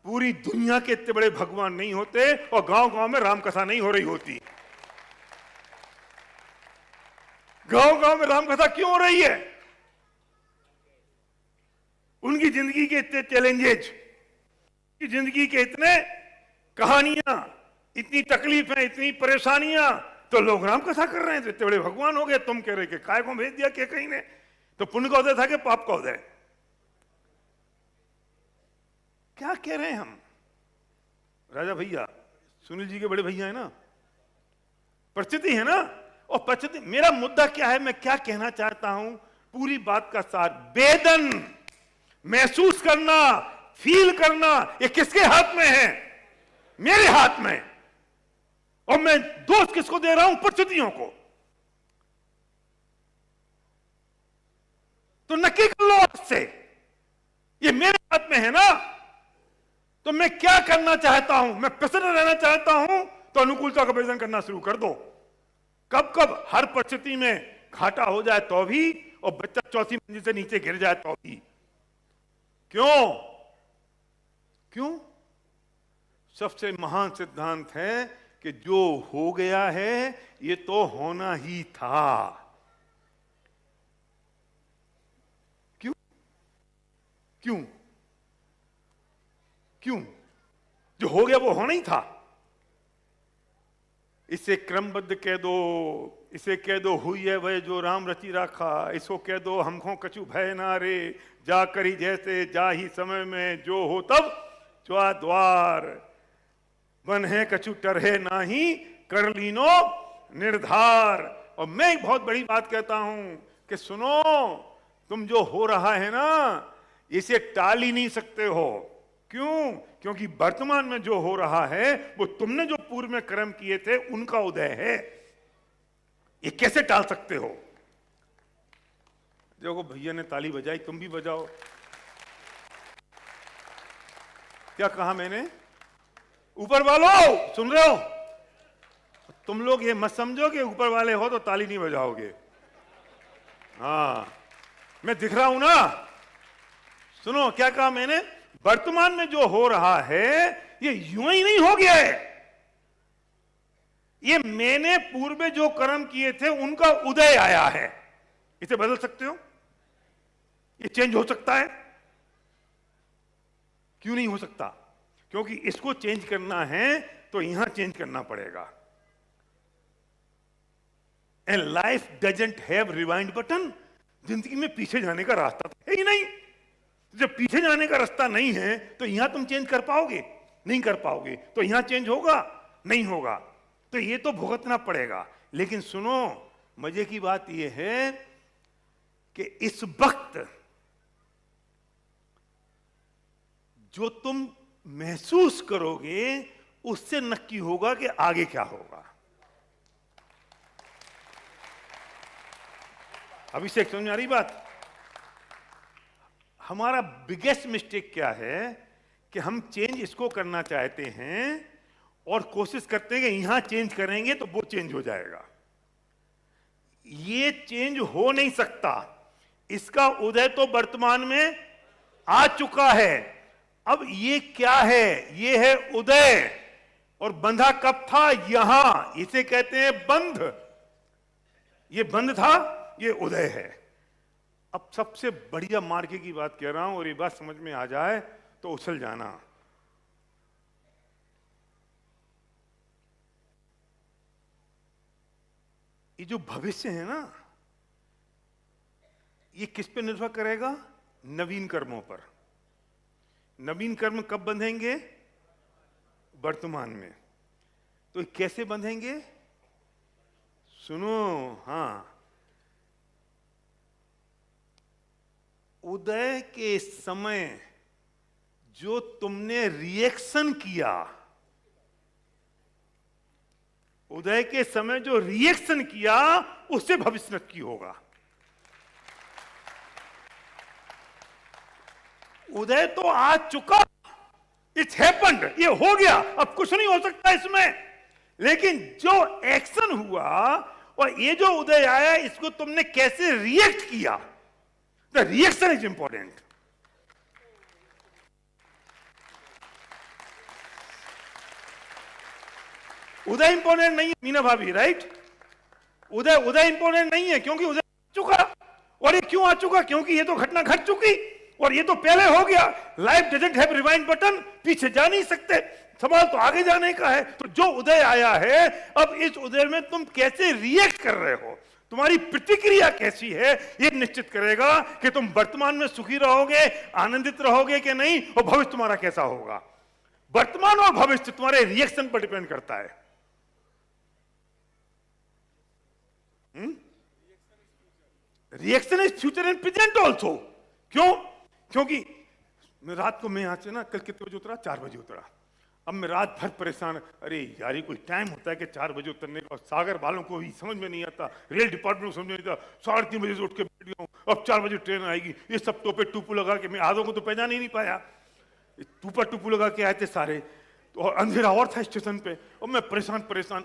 पूरी दुनिया के इतने बड़े भगवान नहीं होते और गांव गांव में राम कथा नहीं हो रही होती। गांव गांव में राम कथा क्यों हो रही है? उनकी जिंदगी के इतने चैलेंजेस, जिंदगी के इतने कहानियां, इतनी तकलीफें, इतनी परेशानियां, तो लोग राम कथा कर रहे हैं तो इतने बड़े भगवान हो गए। तुम कह रहे कि काय को भेज दिया केकई ने? तो पुण्य का उदय था कि पाप का उदय? क्या कह रहे हैं हम? राजा भैया, सुनील जी के बड़े भैया है ना, परिस्थिति है ना। और परिस्थिति, मेरा मुद्दा क्या है, मैं क्या कहना चाहता हूं, पूरी बात का सार, वेदन महसूस करना, फील करना, ये किसके हाथ में है? मेरे हाथ में। और मैं दोष किसको दे रहा हूं? परिस्थितियों को। तो नक्की कर लो आज से, ये मेरे हाथ में है ना। तो मैं क्या करना चाहता हूं? मैं प्रसन्न रहना चाहता हूं तो अनुकूलता का वेदन करना शुरू कर दो। कब कब? हर परिस्थिति में घाटा हो जाए तो भी, और बच्चा चौथी मंजिल से नीचे गिर जाए तो भी। क्यों? क्यों? सबसे महान सिद्धांत है कि जो हो गया है ये तो होना ही था। क्यों? क्यों? क्यों? जो हो गया वो होना ही था। इसे क्रमबद्ध कह दो, इसे कह दो हुई है वह जो राम रची राखा, इसको कह दो हमको कछु भय ना रे, जा करी जैसे जा ही समय में, जो हो तब च्वा द्वार, बन है कछु टरहे नाही, कर लीनो निर्धार। और मैं एक बहुत बड़ी बात कहता हूं कि सुनो, तुम जो हो रहा है ना, इसे टाल ही नहीं सकते हो। क्यों? क्योंकि वर्तमान में जो हो रहा है वो तुमने जो पूर्व में कर्म किए थे उनका उदय है। ये कैसे टाल सकते हो? देखो भैया ने ताली बजाई, तुम भी बजाओ। क्या कहा मैंने? ऊपर वालों, सुन रहे हो? तुम लोग ये मत समझो कि ऊपर वाले हो तो ताली नहीं बजाओगे। हाँ, मैं दिख रहा हूं ना। सुनो, क्या कहा मैंने? वर्तमान में जो हो रहा है ये यूं ही नहीं हो गया है, ये मैंने पूर्व में जो कर्म किए थे उनका उदय आया है। इसे बदल सकते हो? ये चेंज हो सकता है? क्यों नहीं हो सकता? क्योंकि इसको चेंज करना है तो यहां चेंज करना पड़ेगा। And life doesn't have rewind button. जिंदगी में पीछे जाने का रास्ता तो है ही नहीं। जब पीछे जाने का रास्ता नहीं है तो यहां तुम चेंज कर पाओगे? नहीं कर पाओगे। तो यहां चेंज होगा? नहीं होगा। तो ये तो भुगतना पड़ेगा। लेकिन सुनो, मजे की बात यह है कि इस वक्त जो तुम महसूस करोगे उससे नक्की होगा कि आगे क्या होगा। अभिषेक, समझ आ रही बात? हमारा बिगेस्ट मिस्टेक क्या है कि हम चेंज इसको करना चाहते हैं और कोशिश करते हैं कि यहां चेंज करेंगे तो वो चेंज हो जाएगा। ये चेंज हो नहीं सकता। इसका उदय तो वर्तमान में आ चुका है। अब ये क्या है? ये है उदय। और बंधा कब था? यहां। इसे कहते हैं बंध। ये बंध था, ये उदय है। अब सबसे बढ़िया मार्के की बात कह रहा हूं, और ये बात समझ में आ जाए तो उछल जाना। ये जो भविष्य है ना, ये किस पे निर्भर करेगा? नवीन कर्मों पर। नवीन कर्म कब बंधेंगे? वर्तमान में। तो कैसे बंधेंगे? सुनो, हाँ, उदय के समय जो तुमने रिएक्शन किया, उदय के समय जो रिएक्शन किया, उससे भविष्य नक्की होगा। उदय तो आ चुका, इट्स हैपेंड, ये हो गया, अब कुछ नहीं हो सकता इसमें। लेकिन जो एक्शन हुआ और ये जो उदय आया, इसको तुमने कैसे रिएक्ट किया, the reaction is important. Uday important नहीं है मीना भाभी, राइट? उदय इंपॉर्टेंट नहीं है, क्योंकि उदय आ चुका। और ये क्यों आ चुका? क्योंकि ये तो घटना घट चुकी और ये तो पहले हो गया। Life doesn't have rewind button, पीछे जा नहीं सकते, सवाल तो आगे जाने का है। तो जो उदय आया है, अब इस उदय में तुम कैसे रिएक्ट कर रहे हो, तुम्हारी प्रतिक्रिया कैसी है, ये निश्चित करेगा कि तुम वर्तमान में सुखी रहोगे, आनंदित रहोगे कि नहीं, और भविष्य तुम्हारा कैसा होगा। वर्तमान और भविष्य तुम्हारे रिएक्शन पर डिपेंड करता है। Reaction is future and present also. क्यों? क्योंकि रात को मैं यहां से ना, कल कितने बजे उतरा? 4 बजे उतरा। अब मैं रात भर परेशान, अरे यार ये कोई टाइम होता है कि 4 बजे उतरने का? सागर वालों को भी समझ में नहीं आता, रेल डिपार्टमेंट को समझ में नहीं आता। 3:30 बजे से उठ के बैठ गया हूं, अब 4 बजे ट्रेन आएगी। ये सब टोपे टूपू लगा के, मैं आधों को तो पहचान ही नहीं पाया, टूपा टूपू लगा के आए थे सारे, तो और अंधेरा और था स्टेशन पे, और मैं परेशान।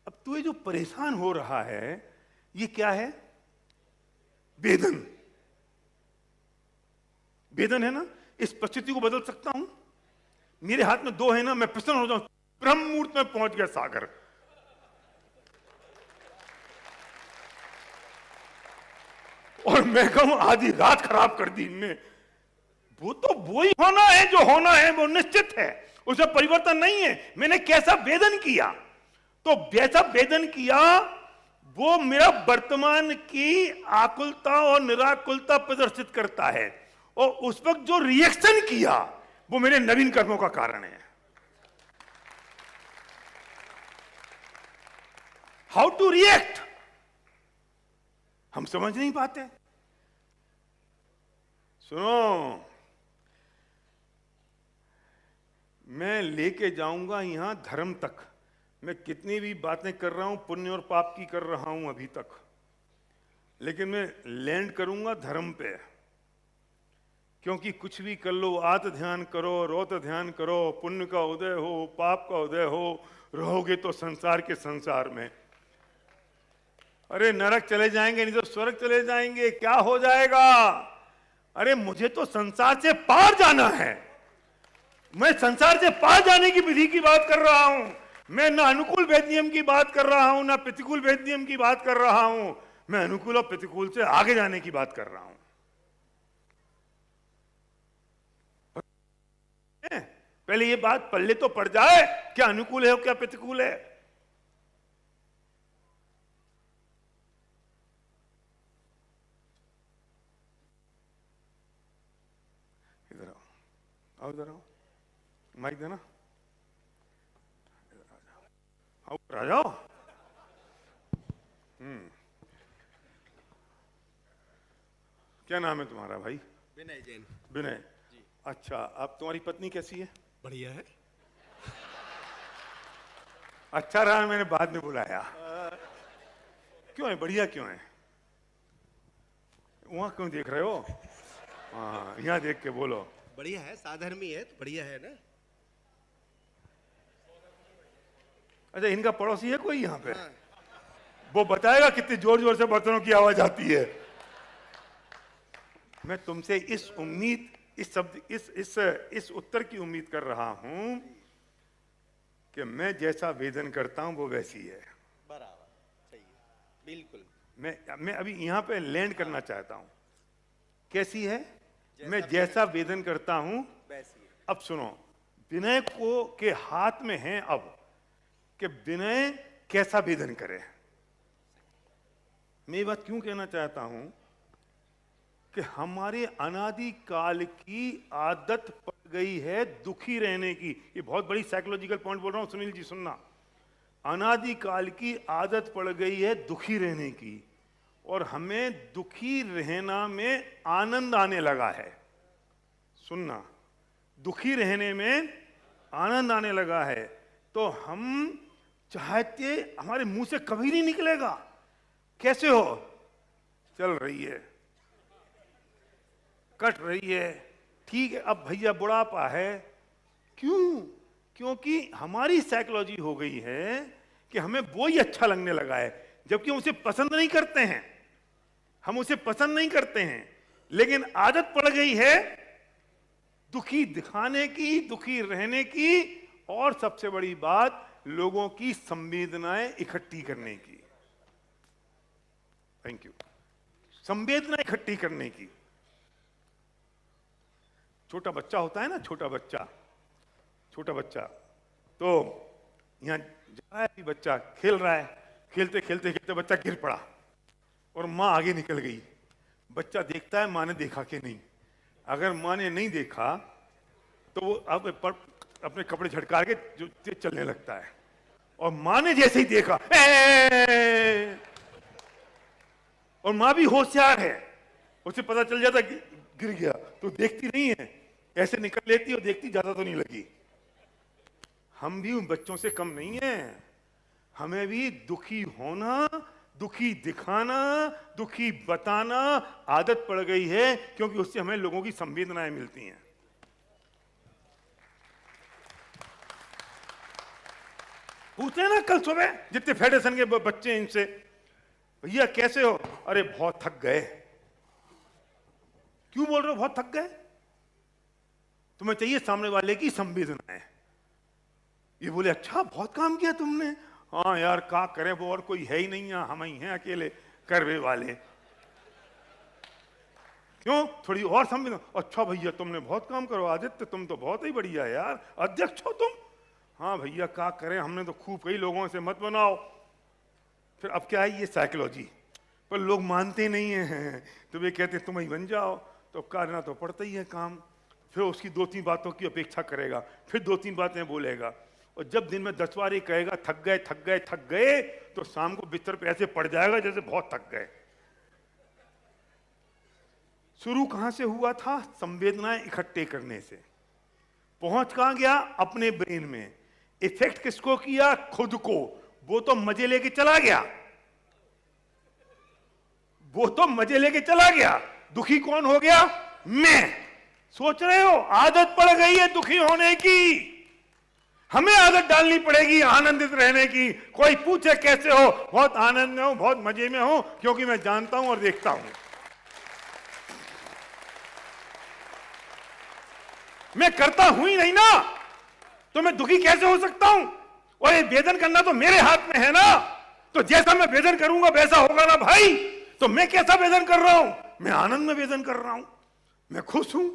अब तू ये जो परेशान हो रहा है, ये क्या है? वेदन। वेदन है ना? इस परिस्थिति को बदल सकता हूं। मेरे हाथ में 2 है ना, मैं प्रसन्न हो जाऊं, ब्रह्म मुहूर्त में पहुंच गया सागर। और मैं कहूं आधी रात खराब कर दी इनने। वो तो वही होना है जो होना है, वो निश्चित है, उसमें परिवर्तन नहीं है। मैंने कैसा वेदन किया, तो वैसा वेदन किया, वो मेरा वर्तमान की आकुलता और निराकुलता प्रदर्शित करता है। और उस वक्त जो रिएक्शन किया, वो मेरे नवीन कर्मों का कारण है। हाउ टू रिएक्ट हम समझ नहीं पाते। सुनो, मैं लेके जाऊंगा यहां धर्म तक। मैं कितनी भी बातें कर रहा हूं, पुण्य और पाप की कर रहा हूं अभी तक, लेकिन मैं लैंड करूंगा धर्म पे। क्योंकि कुछ भी कर लो, आत ध्यान करो, रोत ध्यान करो, पुण्य का उदय हो, पाप का उदय हो, रहोगे तो संसार के संसार में। अरे नरक चले जाएंगे, नहीं तो स्वर्ग चले जाएंगे, क्या हो जाएगा? अरे मुझे तो संसार से पार जाना है। मैं संसार से पार जाने की विधि की बात कर रहा हूं। मैं ना अनुकूल वेद नियम की बात कर रहा हूं, ना प्रतिकूल वेद नियम की बात कर रहा हूं। मैं अनुकूल और प्रतिकूल से आगे जाने की बात कर रहा हूं। पहले ये बात पल्ले तो पड़ जाए, क्या अनुकूल है और क्या प्रतिकूल है। इधर आओ, इधर आओ, माइक देना, आओ, आ जाओ। क्या नाम है तुम्हारा भाई? विनय जैन। विनय। अच्छा, अब तुम्हारी पत्नी कैसी है? बढ़िया है। अच्छा रहा मैंने बाद में बुलाया। क्यों है? बढ़िया क्यों है? वहां क्यों देख रहे हो? हाँ, यहाँ देख के बोलो। बढ़िया है, साधर्मी है तो बढ़िया है ना। अच्छा, इनका पड़ोसी है कोई यहाँ पे? वो बताएगा कितनी जोर जोर से बर्तनों की आवाज आती है। मैं तुमसे इस उम्मीद, इस शब्द, इस उत्तर की उम्मीद कर रहा हूं कि मैं जैसा वेदन करता हूं वो वैसी है। बराबर, सही है, बिल्कुल। मैं अभी यहां पे लैंड करना चाहता हूं। कैसी है? मैं जैसा वेदन करता हूं वैसी है। अब सुनो, विनय को के हाथ में है अब कि विनय कैसा वेदन करे। मैं ये बात क्यों कहना चाहता हूं कि हमारे अनादि काल की आदत गई है दुखी रहने की। ये बहुत बड़ी साइकोलॉजिकल पॉइंट बोल रहा हूं सुनील जी, सुनना। अनादिकाल की आदत पड़ गई है दुखी रहने की, और हमें दुखी रहना में आनंद आने लगा है। सुनना, दुखी रहने में आनंद आने लगा है, तो हम चाहते, हमारे मुंह से कभी नहीं निकलेगा कैसे हो, चल रही है, कट रही है, ठीक है, अब भैया बुढ़ापा है। क्यों? क्योंकि हमारी साइकोलॉजी हो गई है कि हमें वो ही अच्छा लगने लगा है, जबकि हम उसे पसंद नहीं करते हैं, हम उसे पसंद नहीं करते हैं, लेकिन आदत पड़ गई है दुखी दिखाने की, दुखी रहने की, और सबसे बड़ी बात लोगों की संवेदनाएं इकट्ठी करने की। Thank you. संवेदना इकट्ठी करने की। छोटा बच्चा होता है ना, छोटा बच्चा, छोटा बच्चा, तो यहां जा रहा है, अभी बच्चा खेल रहा है, खेलते खेलते खेलते बच्चा गिर पड़ा और मां आगे निकल गई। बच्चा देखता है मां ने देखा कि नहीं। अगर मां ने नहीं देखा तो वो अब अपने कपड़े झटका के जो तेज चलने लगता है, और मां ने जैसे ही देखा और मां भी होशियार है, उसे पता चल जाता कि गिर गया, तो देखती नहीं है, ऐसे निकल लेती और देखती, ज्यादा तो नहीं लगी। हम भी उन बच्चों से कम नहीं हैं, हमें भी दुखी होना, दुखी दिखाना, दुखी बताना आदत पड़ गई है, क्योंकि उससे हमें लोगों की संवेदनाएं मिलती हैं। पूछते हैं ना कल सुबह जितने फेडरेशन के बच्चे हैं इनसे, भैया कैसे हो? अरे बहुत थक गए। क्यों बोल रहे हो बहुत थक गए? तुम्हें चाहिए सामने वाले की संवेदनाएं। ये बोले अच्छा बहुत काम किया तुमने। हाँ यार क्या करें, वो और कोई है ही नहीं, यहाँ हम ही हैं अकेले करवे वाले। क्यों? थोड़ी और संवेदना। अच्छा भैया तुमने बहुत काम करो, आदित्य तुम तो बहुत ही बढ़िया यार, अध्यक्ष हो तुम। हाँ भैया क्या करें, हमने तो खूब कई लोगों से मत बनाओ। फिर अब क्या है, ये साइकोलॉजी, पर लोग मानते नहीं हैं, तो वे कहते तुम ही बन जाओ, तो करना तो पड़ता ही है काम। फिर उसकी 2-3 बातों की अपेक्षा करेगा, फिर 2-3 बातें बोलेगा, और जब दिन में 10 बार ये कहेगा थक गए थक गए थक गए, तो शाम को बिस्तर पे ऐसे पड़ जाएगा जैसे बहुत थक गए। शुरू कहां से हुआ था? संवेदनाएं इकट्ठे करने से। पहुंच कहां गया? अपने ब्रेन में। इफेक्ट किसको किया? खुद को। वो तो मजे लेके चला गया, वो तो मजे लेके चला गया। दुखी कौन हो गया? मैं। सोच रहे हो आदत पड़ गई है दुखी होने की, हमें आदत डालनी पड़ेगी आनंदित रहने की। कोई पूछे कैसे हो? बहुत आनंद में हूं, बहुत मजे में हूं, क्योंकि मैं जानता हूं और देखता हूं। मैं करता हूं ही नहीं ना, तो मैं दुखी कैसे हो सकता हूं? और ये वेदन करना तो मेरे हाथ में है ना, तो जैसा मैं वेदन करूंगा वैसा होगा ना भाई। तो मैं कैसा वेदन कर रहा हूं? मैं आनंद में वेदन कर रहा हूं, मैं खुश हूं,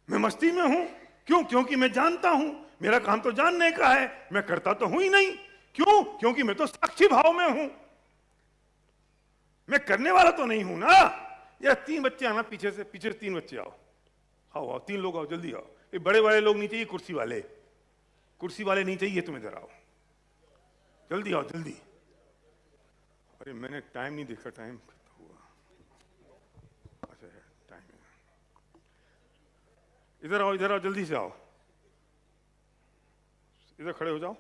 मैं मस्ती में हूं। क्यों? क्योंकि मैं जानता हूं, मेरा काम तो जानने का है, मैं करता तो हूं ही नहीं। क्यों? क्योंकि मैं तो साक्षी भाव में हूं, मैं करने वाला तो नहीं हूं ना। यार 3 बच्चे आना पीछे से, पीछे से 3 बच्चे आओ, आओ आओ, 3 लोग आओ, जल्दी आओ। ये बड़े वाले लोग नहीं चाहिए, कुर्सी वाले, कुर्सी वाले नहीं चाहिए, तुम इधर आओ, जल्दी आओ जल्दी। अरे मैंने टाइम नहीं देखा, टाइम हुआ, अच्छा है टाइम है। इधर आओ, इधर आओ, जल्दी से आओ, इधर खड़े हो जाओ।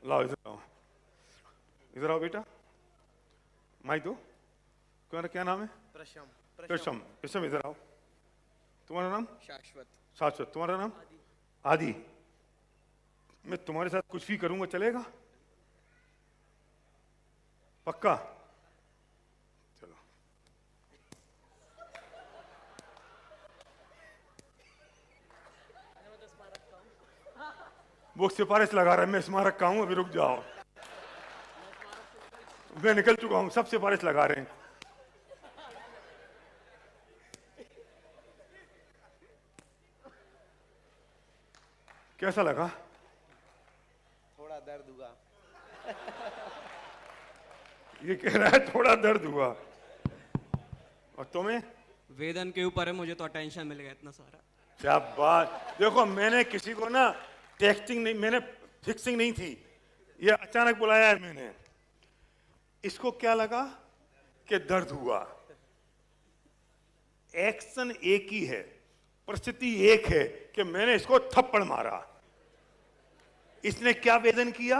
लाओ इधर आओ, इधर आओ बेटा, माइक दो। तुम्हारा क्या नाम है? प्रशम। प्रशम। प्रशम इधर आओ। तुम्हारा नाम? शाश्वत। शाश्वत। तुम्हारा नाम? आदि। मैं तुम्हारे साथ कुछ भी करूंगा चलेगा? पक्का? चलो। वो सिफारिश लगा रहा है, मैं स्मारक का हूं, अभी रुक जाओ, मैं निकल चुका हूं, सब सिफारिश लगा रहे हैं। कैसा लगा? थोड़ा दर्द हुआ। ये कह रहा है थोड़ा दर्द हुआ। और तुम्हें? वेदन के ऊपर है, मुझे तो अटेंशन मिल गया इतना सारा। क्या बात। देखो मैंने किसी को ना टेक्सटिंग नहीं, मैंने फिक्सिंग नहीं थी, ये अचानक बुलाया है मैंने। इसको क्या लगा कि दर्द हुआ। एक्शन एक ही है, परिस्थिति एक है कि मैंने इसको थप्पड़ मारा। इसने क्या वेदन किया?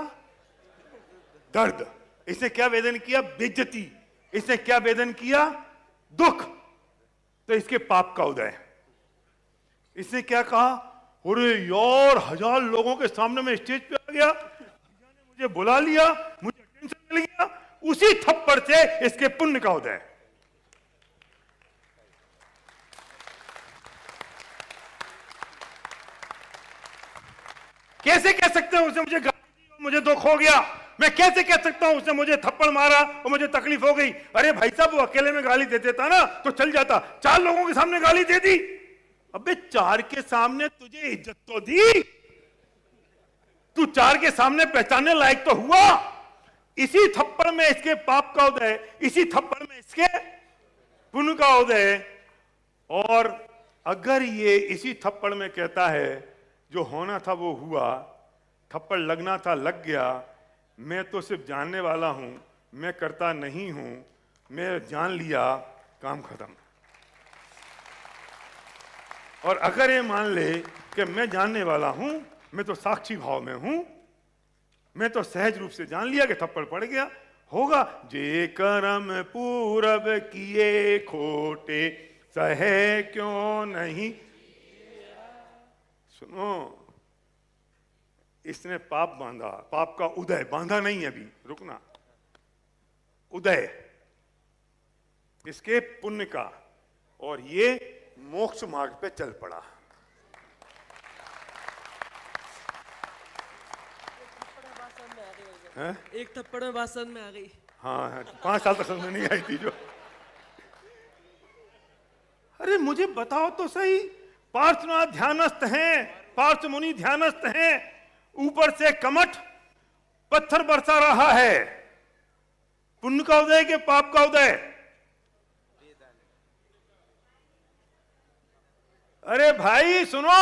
दर्द। इसने क्या वेदन किया? बेइज्जती। इसने क्या वेदन किया? दुख। तो इसके पाप का उदय। इसने क्या कहा? अरे यार, 1000 लोगों के सामने मैं स्टेज पे आ गया, ने मुझे बुला लिया, मुझे टेंशन मिल गया। उसी थप्पड़ से इसके पुण्य का उदय। कैसे कह सकते हैं उसने मुझे गाली दी और मुझे दुख हो गया? मैं कैसे कह सकता हूं उसने मुझे थप्पड़ मारा और मुझे तकलीफ हो गई? अरे भाई साहब, वो अकेले में गाली दे देता ना तो चल जाता, 4 लोगों के सामने गाली दे दी। अबे 4 के सामने तुझे इज्जत तो दी, तू 4 के सामने पहचानने लायक तो हुआ। इसी थप्पड़ में इसके पाप का उदय, इसी थप्पड़ में इसके पुण्य का उदय। और अगर ये इसी थप्पड़ में कहता है जो होना था वो हुआ, थप्पड़ लगना था लग गया, मैं तो सिर्फ जानने वाला हूं, मैं करता नहीं हूं, मैं जान लिया, काम खत्म। और अगर ये मान ले कि मैं जानने वाला हूं, मैं तो साक्षी भाव में हूं, मैं तो सहज रूप से जान लिया कि थप्पड़ पड़ गया, होगा। जे कर्म पूरब किए खोटे, सहे क्यों नहीं। सुनो, इसने पाप बांधा, पाप का उदय, बांधा नहीं अभी, रुकना, उदय इसके पुण्य का, और ये मोक्ष मार्ग पे चल पड़ा। एक थप्पड़ में बात समझ में आ गई। हाँ, 5 साल तक समझ में नहीं आई थी जो। अरे मुझे बताओ तो सही, पार्श्वनाथ ध्यानस्थ हैं, पार्श्व मुनि ध्यानस्थ हैं, ऊपर से कमठ पत्थर बरसा रहा है, पुण्य का उदय के पाप का उदय? अरे भाई सुनो,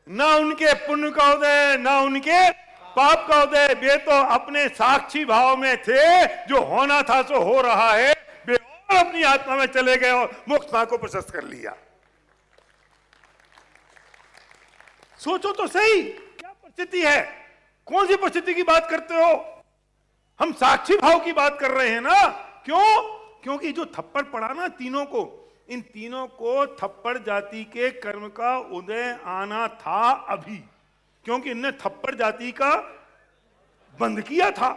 ना उनके पुण्य का उदय, ना उनके पाप का उदय। वे तो अपने साक्षी भाव में थे, जो होना था सो हो रहा है। वे और अपनी आत्मा में चले गए और मोक्ष मार्ग को प्रशस्त कर लिया। सोचो तो सही, क्या परिस्थिति है? कौन सी परिस्थिति की बात करते हो? हम साक्षी भाव की बात कर रहे हैं ना। क्यों? क्योंकि जो थप्पड़ पड़ा ना तीनों को, इन तीनों को थप्पड़ जाति के कर्म का उदय आना था अभी, क्योंकि इनने थप्पड़ जाति का बंद किया था,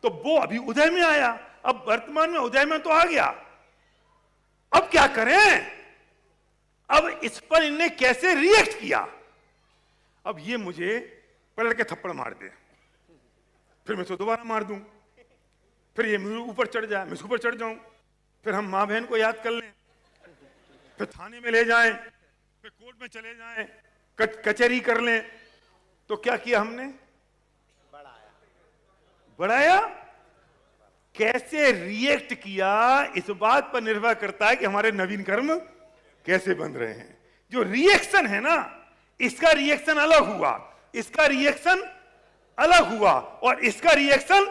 तो वो अभी उदय में आया। अब वर्तमान में उदय में तो आ गया, अब क्या करें? अब इस पर इनने कैसे रिएक्ट किया? अब ये मुझे पलट के थप्पड़ मार दे, फिर मैं इसको दोबारा मार दूं, फिर ये मेरे ऊपर चढ़ जाए, मैं इसके ऊपर चढ़ जाऊं, फिर हम मां बहन को याद कर लें, फिर थाने में ले जाएं, फिर कोर्ट में चले जाएं, कचहरी कर लें। तो क्या किया हमने? बढ़ाया। कैसे रिएक्ट किया इस बात पर निर्भर करता है कि हमारे नवीन कर्म कैसे बन रहे हैं। जो रिएक्शन है ना, इसका रिएक्शन अलग हुआ, इसका रिएक्शन अलग हुआ, और इसका रिएक्शन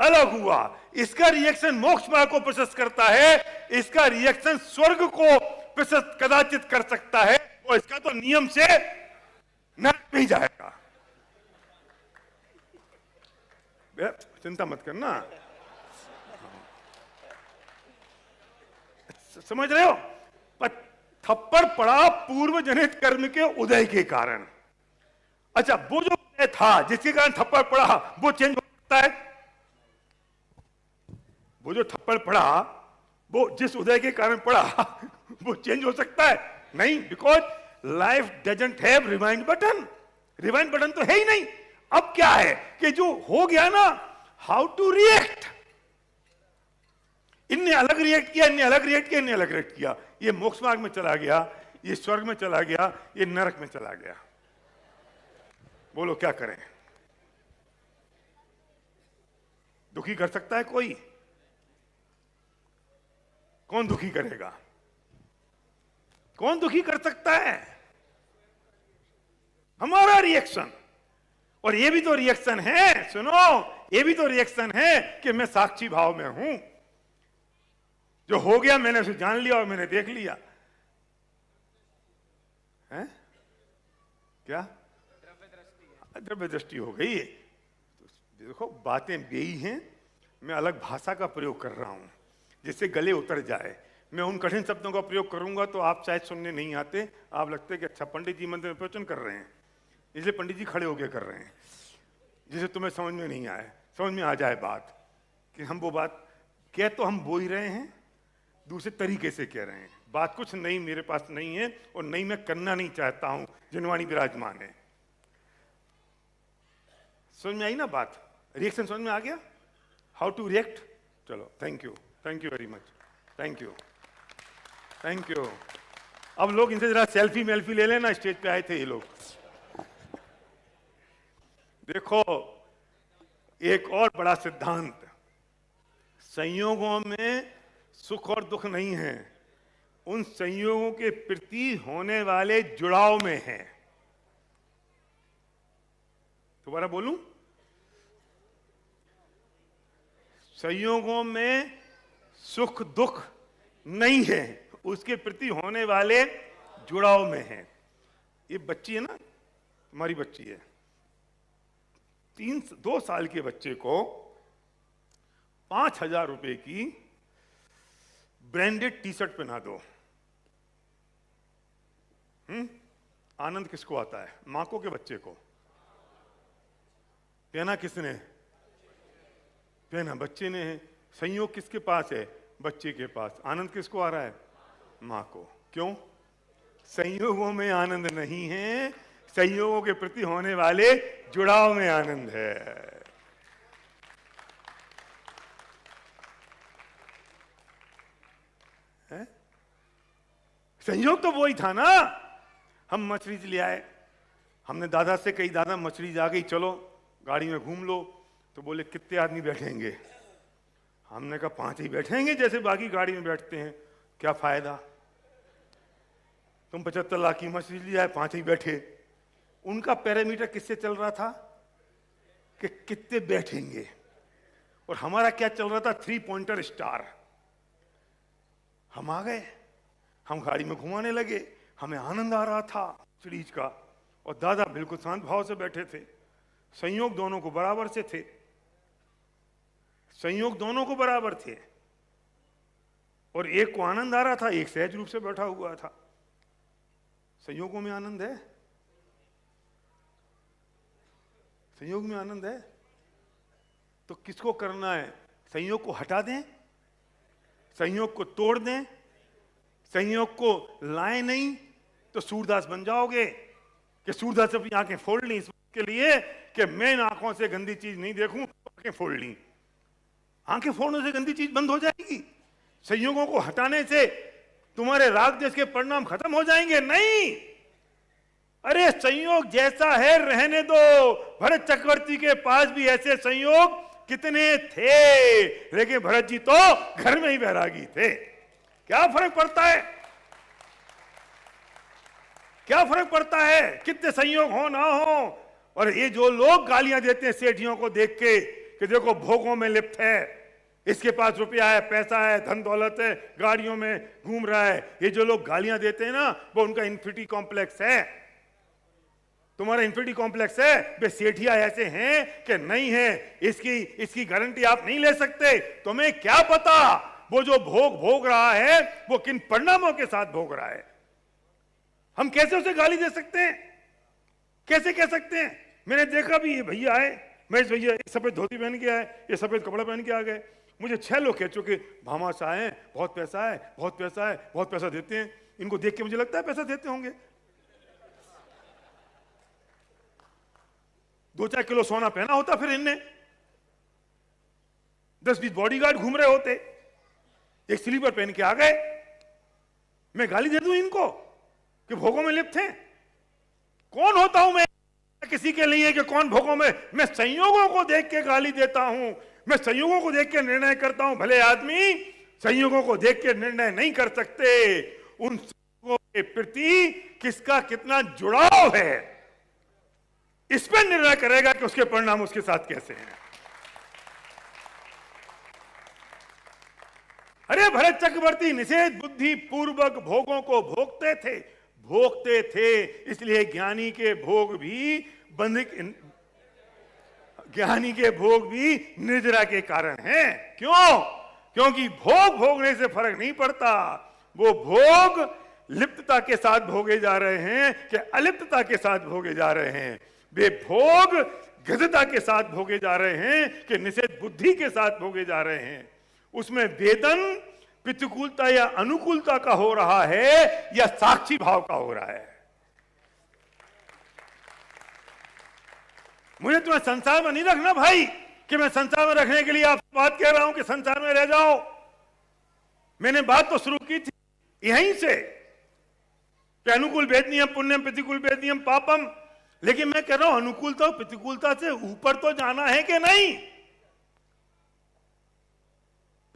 अलग हुआ। इसका रिएक्शन मोक्ष मार्ग को प्रशस्त करता है, इसका रिएक्शन स्वर्ग को प्रशस्त कदाचित कर सकता है, और इसका तो नियम से नरक में ही जाएगा। चिंता मत करना, समझ रहे हो? थप्पड़ पड़ा पूर्व जनित कर्म के उदय के कारण। अच्छा, वो जो उदय था जिसके कारण थप्पड़ पड़ा, वो चेंज हो सकता है? वो जो थप्पड़ पड़ा, वो जिस उदय के कारण पड़ा, वो चेंज हो सकता है? नहीं, because life doesn't have rewind button. Rewind button तो है ही नहीं। अब क्या है कि जो हो गया ना, हाउ टू रिएक्ट। इनने अलग रिएक्ट किया, इनने अलग रिएक्ट किया, इनने अलग रिएक्ट किया। ये मोक्ष मार्ग में चला गया, ये स्वर्ग में चला गया, ये नरक में चला गया। बोलो क्या करें? दुखी कर सकता है कोई? कौन दुखी करेगा? कौन दुखी कर सकता है? हमारा रिएक्शन। और ये भी तो रिएक्शन है, सुनो, ये भी तो रिएक्शन है कि मैं साक्षी भाव में हूं। जो हो गया मैंने उसे जान लिया और मैंने देख लिया है। क्या द्रव्य दृष्टि हो गई है। तो देखो बातें बेई हैं, मैं अलग भाषा का प्रयोग कर रहा हूं जिससे गले उतर जाए। मैं उन कठिन शब्दों का प्रयोग करूंगा तो आप शायद सुनने नहीं आते, आप लगते कि अच्छा पंडित जी मंदिर में प्रवचन कर रहे हैं, इसलिए पंडित जी खड़े होकर कर रहे हैं, जिसे तुम्हें समझ में नहीं आए, समझ में आ जाए बात कि हम वो बात कह तो हम बोल ही रहे हैं, दूसरे तरीके से कह रहे हैं। बात कुछ नई मेरे पास नहीं है और नई मैं करना नहीं चाहता हूं। जिनवाणी विराजमान है। समझ में आई ना बात? रिएक्शन समझ में आ गया? How to react? चलो, thank you very much, thank you. अब लोग इनसे जरा सेल्फी मेल्फी ले लेना, स्टेज पे आए थे ये लोग। देखो एक और बड़ा सिद्धांत, संयोगों में सुख और दुख नहीं है, उन संयोगों के प्रति होने वाले जुड़ाव में है। दोबारा बोलूं? संयोगों में सुख दुख नहीं है, उसके प्रति होने वाले जुड़ाव में है। ये बच्ची है ना, तुम्हारी बच्ची है, 2 साल के बच्चे को 5,000 रुपए की ब्रांडेड टी शर्ट पहना दो। आनंद किसको आता है? मां को के बच्चे को? पहना किसने? पहना बच्चे ने है। संयोग किसके पास है? बच्चे के पास। आनंद किसको आ रहा है? मां को। क्यों? संयोगों में आनंद नहीं है, संयोगों के प्रति होने वाले जुड़ाव में आनंद है। संयोग तो वही था ना। हम मछली ले आए, हमने दादा से कही दादा मछली आ गई, चलो गाड़ी में घूम लो। तो बोले कितने आदमी बैठेंगे? हमने कहा 5 ही बैठेंगे जैसे बाकी गाड़ी में बैठते हैं। क्या फायदा, तुम 75 लाख की मछली ले आए, 5 ही बैठे। उनका पैरामीटर किससे चल रहा था कि कितने बैठेंगे, और हमारा क्या चल रहा था? 3 पॉइंटर स्टार। हम आ गए, हम गाड़ी में घुमाने लगे, हमें आनंद आ रहा था सीरीज का, और दादा बिल्कुल शांत भाव से बैठे थे। संयोग दोनों को बराबर से थे, संयोग दोनों को बराबर थे, और एक को आनंद आ रहा था, एक सहज रूप से बैठा हुआ था। संयोगों में आनंद है? संयोग में आनंद है? तो किसको करना है? संयोग को हटा दें, संयोग को तोड़ दें, संयोग को लाए नहीं तो सूरदास बन जाओगे कि सूरदास अपनी आंखें फोड़ ली इसके लिए कि मैं इन आंखों से गंदी चीज नहीं देखूं, तो आंखें फोड़ ली। आंखें फोड़ने से गंदी चीज बंद हो जाएगी? संयोगों को हटाने से तुम्हारे राग देश के परिणाम खत्म हो जाएंगे? नहीं। अरे संयोग जैसा है रहने दो। भरत चक्रवर्ती के पास भी ऐसे संयोग कितने थे, लेकिन भरत जी तो घर में ही बैरागी थे। क्या फर्क पड़ता है? क्या फर्क पड़ता है कितने संयोग हो ना हो? और ये जो लोग गालियां देते हैं सेठियों को देख के कि देखो भोगों में लिप्त है, इसके पास रुपया है, पैसा है, धन दौलत है, गाड़ियों में घूम रहा है, ये जो लोग गालियां देते हैं ना, वो उनका इन्फिनिटी कॉम्प्लेक्स है। तुम्हारा इन्फिनिटी कॉम्प्लेक्स है। वे सेठिया ऐसे हैं कि नहीं है, इसकी गारंटी आप नहीं ले सकते। तुम्हें क्या पता वो जो भोग रहा है वो किन परिणामों के साथ भोग रहा है? हम कैसे उसे गाली दे सकते हैं? कैसे कह सकते हैं? मैंने देखा भी, ये भैया आए, महेश भैया सफेद धोती पहन के आए, ये सफेद कपड़ा पहन के आ गए। मुझे 6 लोग कह चुके भामा से आए, बहुत पैसा है, बहुत पैसा है, बहुत पैसा देते हैं। इनको देख के मुझे लगता है पैसा देते होंगे। 2-4 किलो सोना पहना होता फिर इनने, 10-20 बॉडीगार्ड घूम रहे होते, एक स्लीपर पहन के आ गए। मैं गाली दे दूं इनको कि भोगों में लिप्त हैं? कौन होता हूं मैं किसी के लिए कि कौन भोगों में? मैं संयोगों को देख के गाली देता हूं। मैं संयोगों को देख के निर्णय करता हूं। भले आदमी संयोगों को देख के निर्णय नहीं कर सकते, उन संयोगों के प्रति किसका कितना जुड़ाव है, इस पर निर्णय करेगा कि उसके परिणाम उसके साथ कैसे हैं। अरे भरत चक्रवर्ती निषेध बुद्धि पूर्वक भोगों को भोगते थे, इसलिए ज्ञानी के भोग भी ज्ञानी के भोग भी निद्रा के कारण हैं। क्यों? क्योंकि भोग भोगने से फर्क नहीं पड़ता, वो भोग लिप्तता के साथ भोगे जा रहे हैं कि अलिप्तता के साथ भोगे जा रहे हैं, वे भोग गजता के साथ भोगे जा रहे हैं कि निषेध बुद्धि के साथ भोगे जा रहे हैं। उसमें वेदन प्रतिकूलता या अनुकूलता का हो रहा है या साक्षी भाव का हो रहा है। मुझे तुम्हें संसार में नहीं रखना भाई कि मैं संसार में रखने के लिए आपसे बात कह रहा हूं कि संसार में रह जाओ। मैंने बात तो शुरू की थी यहीं से कि अनुकूल वेदनीयम पुण्यम प्रतिकूल वेदनीयम पापम, लेकिन मैं कह रहा हूं अनुकूलता और प्रतिकूलता से ऊपर तो जाना है कि नहीं।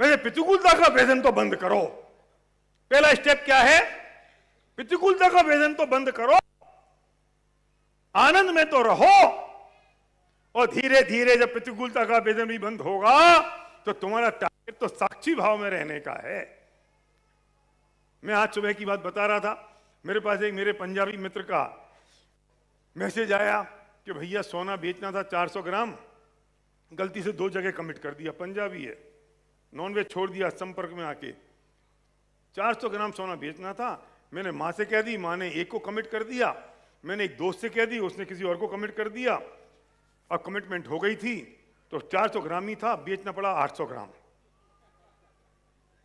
पहले प्रतिकूलता का वेदन तो बंद करो। पहला स्टेप क्या है? प्रतिकूलता का वेदन तो बंद करो, आनंद में तो रहो, और धीरे धीरे जब प्रतिकूलता का वेदन भी बंद होगा तो तुम्हारा टारगेट तो साक्षी भाव में रहने का है। मैं आज सुबह की बात बता रहा था, मेरे पास एक मेरे पंजाबी मित्र का मैसेज आया कि भैया सोना बेचना था 400 ग्राम, गलती से 2 जगह कमिट कर दिया। पंजाबी है, नॉनवेज छोड़ दिया संपर्क में आके। 400 ग्राम सोना बेचना था, मैंने माँ से कह दी, माँ ने एक को कमिट कर दिया, मैंने एक दोस्त से कह दी, उसने किसी और को कमिट कर दिया, और कमिटमेंट हो गई थी तो 400 ग्राम ही था, बेचना पड़ा 800 ग्राम।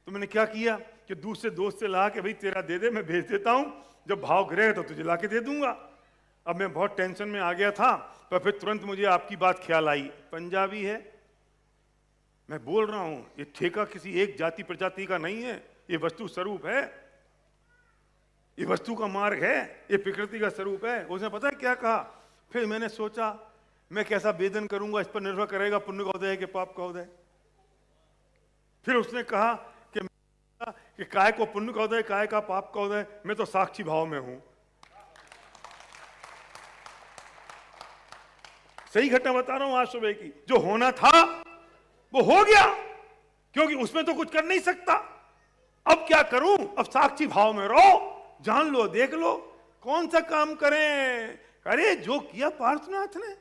तो मैंने क्या किया कि दूसरे दोस्त से ला के भाई तेरा दे दे, मैं भेज देता हूं, जब भाव गिरेगा तो तुझे ला के दे दूंगा। अब मैं बहुत टेंशन में आ गया था, पर फिर तुरंत मुझे आपकी बात ख्याल आई, पंजाबी है, मैं बोल रहा हूं ये ठेका किसी एक जाति प्रजाति का नहीं है, ये वस्तु स्वरूप है, ये वस्तु का मार्ग है, ये प्रकृति का स्वरूप है। उसने पता है क्या कहा? फिर मैंने सोचा मैं कैसा वेदन करूंगा इस पर निर्भर करेगा पुण्य का उदय है कि पाप का उदय। फिर उसने कहा कि काय को पुण्य का उदय, काय का पाप का उदय, मैं तो साक्षी भाव में हूं। सही घटना बता रहा हूं आज सुबह की, जो होना था वो हो गया, क्योंकि उसमें तो कुछ कर नहीं सकता। अब क्या करूं? अब साक्षी भाव में रहो, जान लो, देख लो, कौन सा काम करें। अरे जो किया पार्श्वनाथ ने,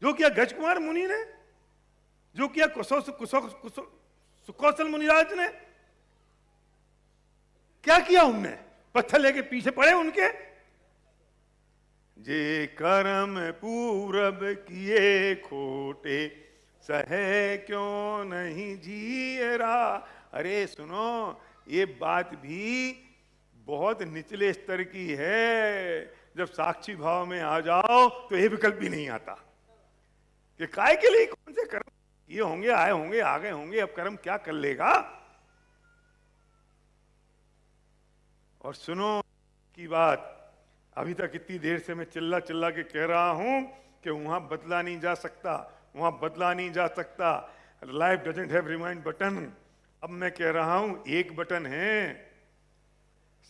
जो किया गजकुमार मुनि ने, जो किया सुकौशल मुनिराज ने, क्या किया उनने? पत्थर लेके पीछे पड़े उनके। जे कर्म पूरब किए खोटे, सहे क्यों नहीं जियरा। अरे सुनो, ये बात भी बहुत निचले स्तर की है। जब साक्षी भाव में आ जाओ तो ये विकल्प भी नहीं आता कि काय के लिए कौन से कर्म ये होंगे, आए होंगे, आ गए होंगे, अब कर्म क्या कर लेगा। और सुनो की बात, अभी तक इतनी देर से मैं चिल्ला चिल्ला के कह रहा हूं कि वहां बदला नहीं जा सकता, वहां बदला नहीं जा सकता, life doesn't have remind button. अब मैं कह रहा हूं एक बटन है,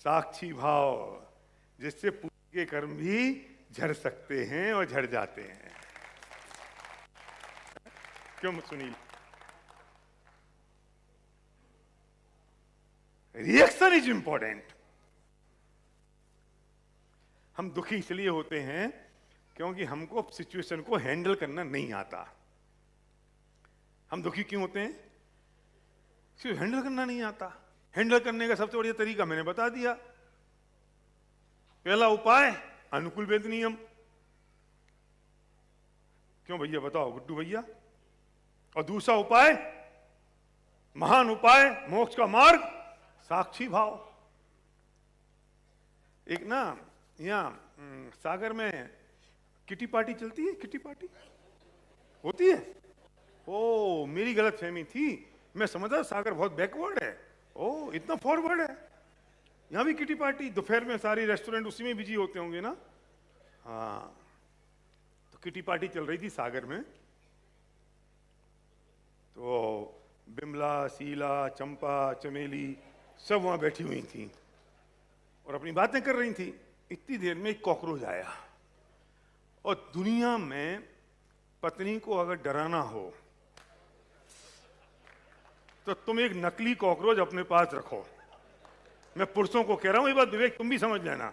साक्षी भाव, जिससे पूरे के कर्म भी झड़ सकते हैं और झड़ जाते हैं। क्यों सुनील? Reaction is important. हम दुखी इसलिए होते हैं क्योंकि हमको सिचुएशन को हैंडल करना नहीं आता। हम दुखी क्यों होते हैं? सिर्फ हैंडल करना नहीं आता। हैंडल करने का सबसे बढ़िया तरीका मैंने बता दिया। पहला उपाय अनुकूल वेद नियम। क्यों भैया बताओ गुड्डू भैया? और दूसरा उपाय, महान उपाय, मोक्ष का मार्ग, साक्षी भाव। एक ना यहाँ सागर में किटी पार्टी चलती है, किटी पार्टी होती है। ओ मेरी गलत फहमी थी, मैं समझा सागर बहुत बैकवर्ड है। ओ इतना फॉरवर्ड है। यहाँ भी किटी पार्टी, दोपहर में सारी रेस्टोरेंट उसी में बिजी होते होंगे ना। हाँ, तो किटी पार्टी चल रही थी सागर में। तो बिमला, शीला, चंपा, चमेली सब वहां बैठी हुई थी और अपनी बातें कर रही थी। इतनी देर में एक कॉकरोच आया। और दुनिया में पत्नी को अगर डराना हो तो तुम एक नकली कॉकरोच अपने पास रखो। मैं पुरुषों को कह रहा हूं, ये बात विवेक तुम भी समझ लेना।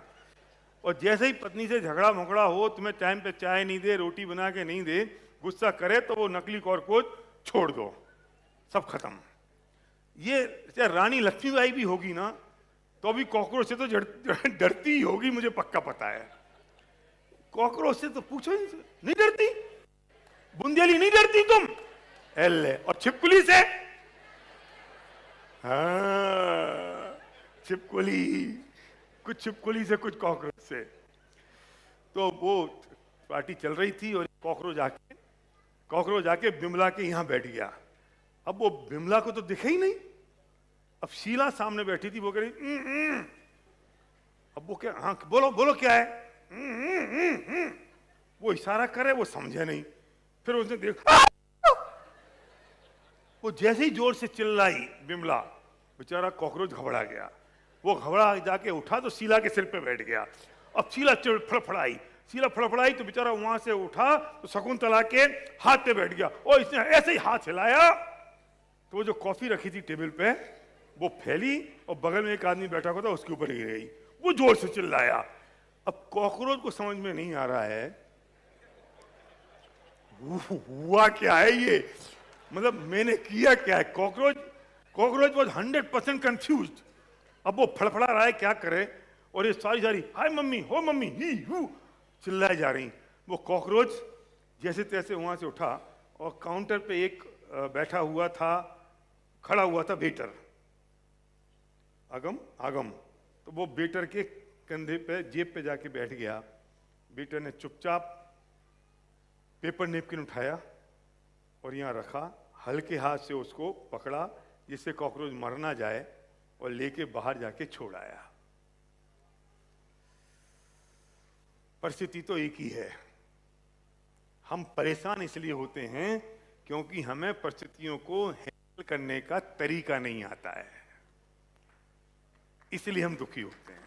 और जैसे ही पत्नी से झगड़ा मकड़ा हो, तुम्हें टाइम पे चाय नहीं दे, रोटी बना के नहीं दे, गुस्सा करे, तो वो नकली कॉकरोच छोड़ दो, सब खत्म। ये चाहे रानी लक्ष्मीबाई भी होगी ना, तो अभी कॉकरोच से तो डरती ही होगी, मुझे पक्का पता है। कॉकरोच से तो पूछो ही नहीं डरती। बुंदेली नहीं डरती तुम? एल्ले। और छिपकली से? हाँ, छिपकली, कुछ छिपकली से कुछ कॉकरोच से। तो वो पार्टी चल रही थी और कॉकरोच आके बिमला के यहां बैठ गया। अब वो बिमला को तो दिखे ही नहीं। अब शीला सामने बैठी थी, वो कह रही अब वो क्या, हाँ बोलो बोलो क्या है? वो इशारा करे, वो समझे नहीं। फिर उसने देखा, वो जैसे ही जोर से चिल्लाई बिमला, बेचारा कॉकरोच घबरा गया। वो घबरा जाके उठा तो शीला के सिर पे बैठ गया। अब शीला फड़फड़ाई तो बेचारा वहां से उठा तो शकुंतला के हाथ पे बैठ गया और इसने ऐसे ही हाथ हिलाया तो वो जो कॉफी रखी थी टेबल पे वो फैली और बगल में एक आदमी बैठा हुआ था, उसके ऊपर गिर गई। वो जोर से चिल्लाया। अब कॉकरोच को समझ में नहीं आ रहा है हुआ क्या है ये, मतलब मैंने किया क्या है। Cockroach was 100% confused. अब वो फड़फड़ा रहा है, क्या करे। और ये सारी हाय मम्मी, हो मम्मी, ही हु चिल्लाए जा रही। वो कॉकरोच जैसे तैसे वहां से उठा और काउंटर पे एक खड़ा हुआ था वेटर, आगम। तो वो वेटर के कंधे पे, जेब पे जाके बैठ गया। वेटर ने चुपचाप पेपर नेपकिन उठाया और यहां रखा, हल्के हाथ से उसको पकड़ा जिससे कॉकरोच मर ना जाए और लेके बाहर जाके छोड़ आया। परिस्थिति तो एक ही है। हम परेशान इसलिए होते हैं क्योंकि हमें परिस्थितियों को हैंडल करने का तरीका नहीं आता है, इसलिए हम दुखी होते हैं।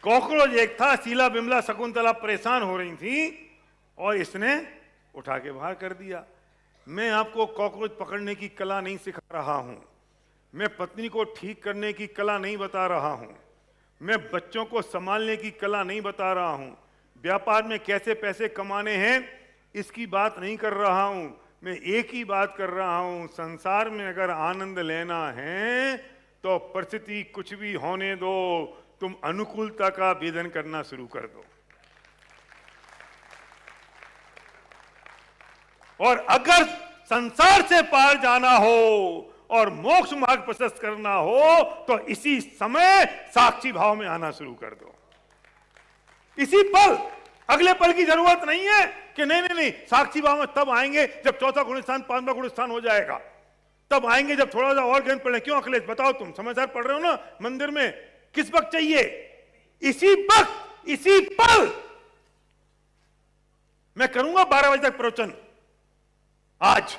कॉकरोच एक था, शीला, बिमला, शकुंतला परेशान हो रही थी और इसने उठा के बाहर कर दिया। मैं आपको कॉकरोच पकड़ने की कला नहीं सिखा रहा हूं, मैं पत्नी को ठीक करने की कला नहीं बता रहा हूं, मैं बच्चों को संभालने की कला नहीं बता रहा हूं, व्यापार में कैसे पैसे कमाने हैं इसकी बात नहीं कर रहा हूं। मैं एक ही बात कर रहा हूं, संसार में अगर आनंद लेना है तो परिस्थिति कुछ भी होने दो, तुम अनुकूलता का वेदन करना शुरू कर दो। और अगर संसार से पार जाना हो और मोक्ष मार्ग प्रशस्त करना हो तो इसी समय साक्षी भाव में आना शुरू कर दो। इसी पल, अगले पल की जरूरत नहीं है कि नहीं, साक्षी भाव में तब आएंगे जब चौथा गुणस्थान, पांचवा गुणस्थान हो जाएगा, तब आएंगे जब थोड़ा सा और ग्रंथ पढ़े। क्यों अखिलेश, बताओ, तुम समाचार पढ़ रहे हो ना मंदिर में, किस वक्त चाहिए? इसी वक्त, इसी पल। मैं करूंगा 12 बजे तक प्रवचन आज,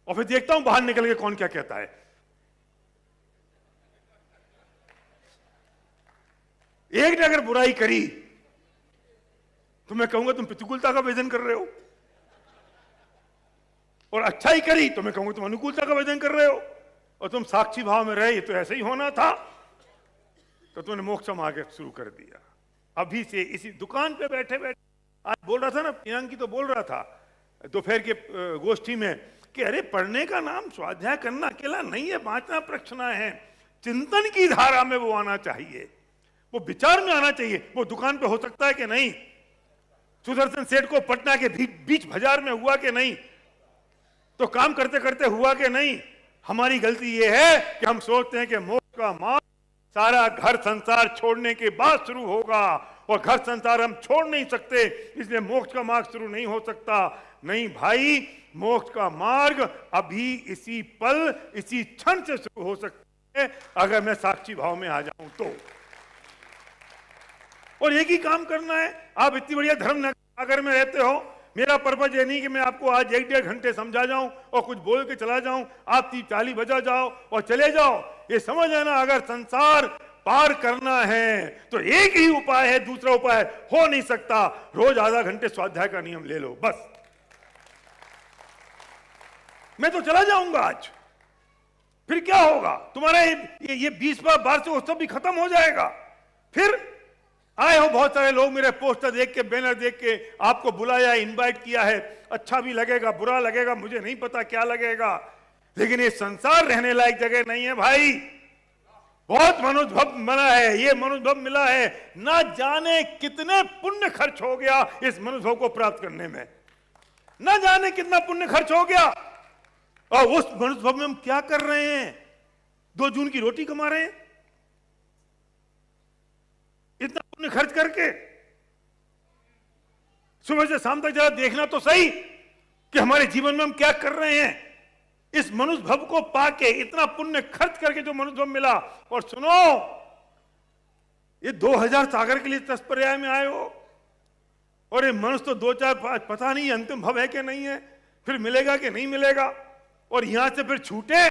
और फिर देखता हूं बाहर निकल के कौन क्या कहता है। एक ने अगर बुराई करी तो मैं कहूंगा तुम प्रतिकूलता का वेदन कर रहे हो, और अच्छाई करी तो मैं कहूंगा तुम अनुकूलता का वेदन कर रहे हो। और तुम साक्षी भाव में रहे, ये तो ऐसे ही होना था, तो तुमने मोक्ष मार्ग शुरू कर दिया। अभी से इसी दुकान पे बैठे बैठे आज बोल रहा था ना, प्रियांकी तो बोल रहा था दोपहर के गोष्ठी में कि अरे पढ़ने का नाम स्वाध्याय करना अकेला नहीं है, बांटना प्रक्षना है। चिंतन की धारा में वो आना चाहिए, वो विचार में आना चाहिए। वो दुकान पे हो सकता है कि नहीं, सुदर्शन सेठ को पटना के बीच बाजार में हुआ कि नहीं, तो काम करते करते हुआ कि नहीं। हमारी गलती ये है कि हम सोचते हैं कि मोक्ष का मार्ग सारा घर संसार छोड़ने के बाद शुरू होगा, और घर संसार हम छोड़ नहीं सकते, इसलिए मोक्ष का मार्ग शुरू नहीं हो सकता। नहीं भाई, मोक्ष का मार्ग अभी इसी पल, इसी क्षण से शुरू हो सकता है अगर मैं साक्षी भाव में आ जाऊं तो। और एक ही काम करना है। आप इतनी बढ़िया धर्म नगर में रहते हो, मेरा पर्पज ये नहीं कि मैं आपको आज 1-1.5 घंटे समझा जाऊं और कुछ बोल के चला जाऊं, आप ताली बजा जाओ और चले जाओ। ये समझ आना, अगर संसार पार करना है तो एक ही उपाय है, दूसरा उपाय हो नहीं सकता। रोज आधा घंटे स्वाध्याय का नियम ले लो बस। मैं तो चला जाऊंगा आज, फिर क्या होगा तुम्हारा ये 20 बार से उत्सव भी खत्म हो जाएगा। फिर आए हो बहुत सारे लोग, मेरे पोस्टर देख के, बैनर देख के आपको बुलाया, इनवाइट किया है। अच्छा भी लगेगा, बुरा लगेगा, मुझे नहीं पता क्या लगेगा, लेकिन ये संसार रहने लायक जगह नहीं है भाई। बहुत मनुष्य भव मिला है, ये मनुष्य भव मिला है, ना जाने कितने पुण्य खर्च हो गया इस मनुष्य भव को प्राप्त करने में, ना जाने कितना पुण्य खर्च हो गया। और उस मनुष्य भव में हम क्या कर रहे हैं? 2 जून की रोटी कमा रहे हैं इतना पुण्य खर्च करके। सुबह से शाम तक जरा देखना तो सही कि हमारे जीवन में हम क्या कर रहे हैं। इस मनुष्य भव को पाके, इतना पुण्य खर्च करके जो मनुष्य भव मिला। और सुनो, ये 2000 सागर के लिए 10 पर्याय में आए हो, और ये मनुष्य तो 2-4-5 पता नहीं अंतिम भव है कि नहीं है, फिर मिलेगा कि नहीं मिलेगा, और यहां से फिर छूटे।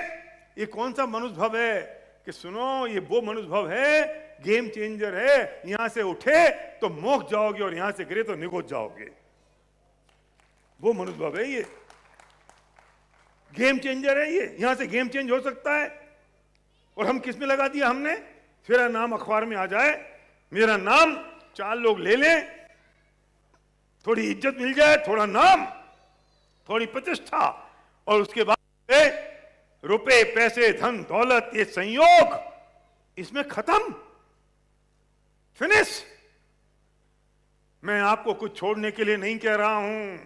ये कौन सा मनुष्य भव है कि सुनो, ये वो मनुष्य भव है, गेम चेंजर है। यहां से उठे तो मोक्ष जाओगे और यहां से गिरे तो निगोज जाओगे। वो मनुष्य भव है, ये गेम चेंजर है। ये यहां से गेम चेंज हो सकता है। और हम किस में लगा दिया हमने? मेरा नाम अखबार में आ जाए, मेरा नाम 4 लोग ले लें, थोड़ी इज्जत मिल जाए, थोड़ा नाम, थोड़ी प्रतिष्ठा, और उसके बाद रुपए, पैसे, धन दौलत, ये संयोग, इसमें खत्म, फिनिश। मैं आपको कुछ छोड़ने के लिए नहीं कह रहा हूं,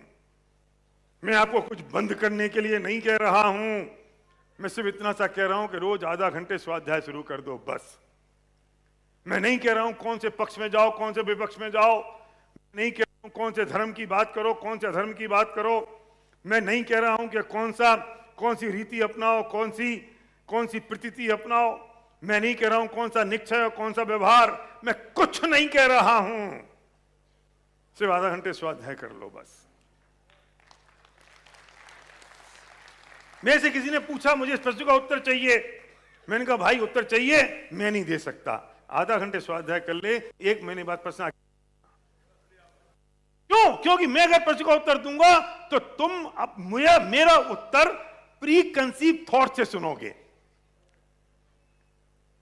मैं आपको कुछ बंद करने के लिए नहीं कह रहा हूं। मैं सिर्फ इतना सा कह रहा हूं कि रोज आधा घंटे स्वाध्याय शुरू कर दो बस। मैं नहीं कह रहा हूं कौन से पक्ष में जाओ, कौन से विपक्ष में जाओ। मैं नहीं कह रहा हूं कौन से धर्म की बात करो, कौन से अधर्म की बात करो। मैं नहीं कह रहा हूं कि कौन सी रीति अपनाओ, कौन सी प्रतीति अपनाओ। मैं नहीं कह रहा हूं कौन सा निश्चय और कौन सा व्यवहार। मैं कुछ नहीं कह रहा हूं, सिर्फ आधा घंटे स्वाध्याय कर लो बस। मेरे से किसी ने पूछा, मुझे इस प्रश्न का उत्तर चाहिए। मैंने कहा भाई उत्तर चाहिए, मैं नहीं दे सकता। आधा घंटे स्वाध्याय कर ले, 1 महीने बाद प्रश्न क्यों? क्योंकि मैं अगर प्रश्न का उत्तर दूंगा तो तुम अब मेरा उत्तर प्री कंसीव थॉट से सुनोगे।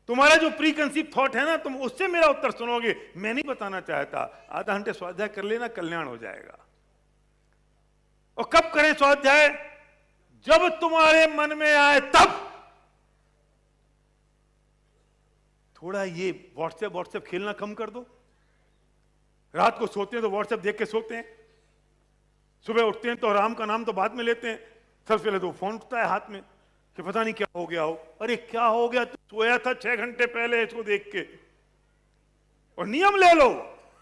तुम्हारा जो प्री कंसीव थॉट है ना, तुम उससे मेरा उत्तर सुनोगे। मैं नहीं बताना चाहता। आधा घंटे स्वाध्याय कर लेना, कल्याण हो जाएगा। और कब करें स्वाध्याय? जब तुम्हारे मन में आए तब। थोड़ा ये व्हाट्सएप खेलना कम कर दो। रात को सोते हैं तो व्हाट्सएप देख के सोते हैं, सुबह उठते हैं तो राम का नाम तो बाद में लेते हैं। सबसे पहले तो फोन उठता है हाथ में कि पता नहीं क्या हो गया हो। अरे क्या हो गया? तू सोया था 6 घंटे पहले इसको देख के। और नियम ले लो,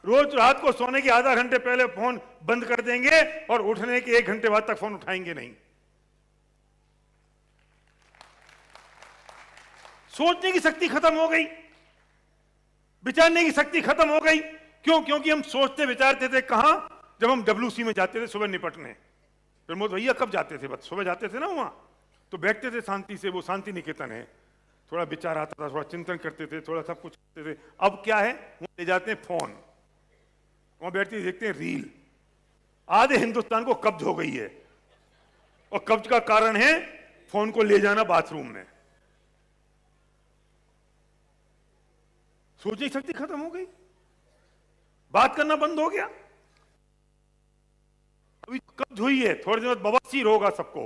रोज रात को सोने के आधा घंटे पहले फोन बंद कर देंगे और उठने के 1 घंटे बाद तक फोन उठाएंगे नहीं। सोचने की शक्ति खत्म हो गई, विचारने की शक्ति खत्म हो गई। क्यों? क्योंकि हम सोचते विचारते थे कहां? जब हम WC में जाते थे सुबह निपटने। प्रमोद भैया कब जाते थे? बस सुबह जाते थे ना, वहां तो बैठते थे शांति से। वो शांति निकेतन है, थोड़ा विचार आता था, थोड़ा चिंतन करते थे, थोड़ा सब कुछ करते थे। अब क्या है? वहां ले जाते हैं फोन, वहां बैठते देखते हैं रील। आधे हिंदुस्तान को कब्ज हो गई है, और कब्ज का कारण है फोन को ले जाना बाथरूम में। सोचने की शक्ति खत्म हो गई, बात करना बंद हो गया। अभी कब्ज हुई है, थोड़ी देर बाद बवासीर होगा सबको।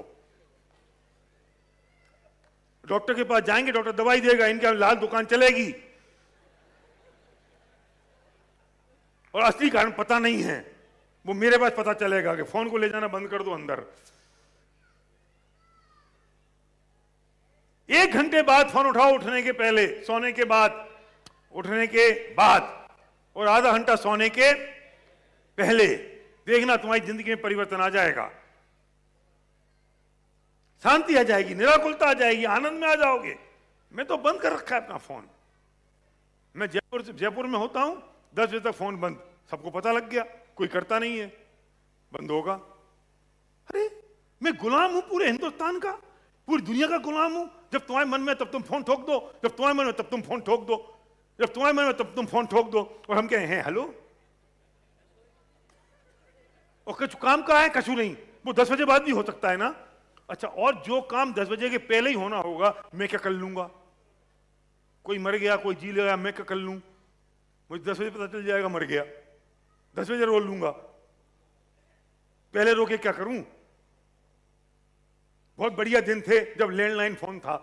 डॉक्टर के पास जाएंगे, डॉक्टर दवाई देगा, इनके लाल दुकान चलेगी, और असली कारण पता नहीं है। वो मेरे पास पता चलेगा कि फोन को ले जाना बंद कर दो अंदर। 1 घंटे बाद फोन उठाओ, उठने के पहले, सोने के बाद, उठने के बाद, और आधा घंटा सोने के पहले। देखना तुम्हारी जिंदगी में परिवर्तन आ जाएगा, शांति आ जाएगी, निराकुलता आ जाएगी, आनंद में आ जाओगे। मैं तो बंद कर रखा है अपना फोन। मैं जयपुर में होता हूं, 10 बजे तक फोन बंद, सबको पता लग गया, कोई करता नहीं है। बंद होगा। अरे मैं गुलाम हूं पूरे हिंदुस्तान का, पूरी दुनिया का गुलाम हूं। जब तुम्हारे मन में तब तुम फोन ठोक दो, जब तुम्हारे मन में तब तुम फोन ठोक दो, जब तुम्हारे मन में तब तुम फोन ठोक दो। और हम कहें हैं हेलो, और कुछ काम का है कछु नहीं, वो 10 बजे बाद भी हो सकता है ना। अच्छा, और जो काम 10 बजे के पहले ही होना होगा मैं क्या कर लूंगा? कोई मर गया, कोई जी गया, मैं क्या कर लूं? मुझे 10 बजे पता चल जाएगा मर गया, 10 बजे रो लूंगा, पहले रो के क्या करूं? बहुत बढ़िया दिन थे जब लैंडलाइन फोन था,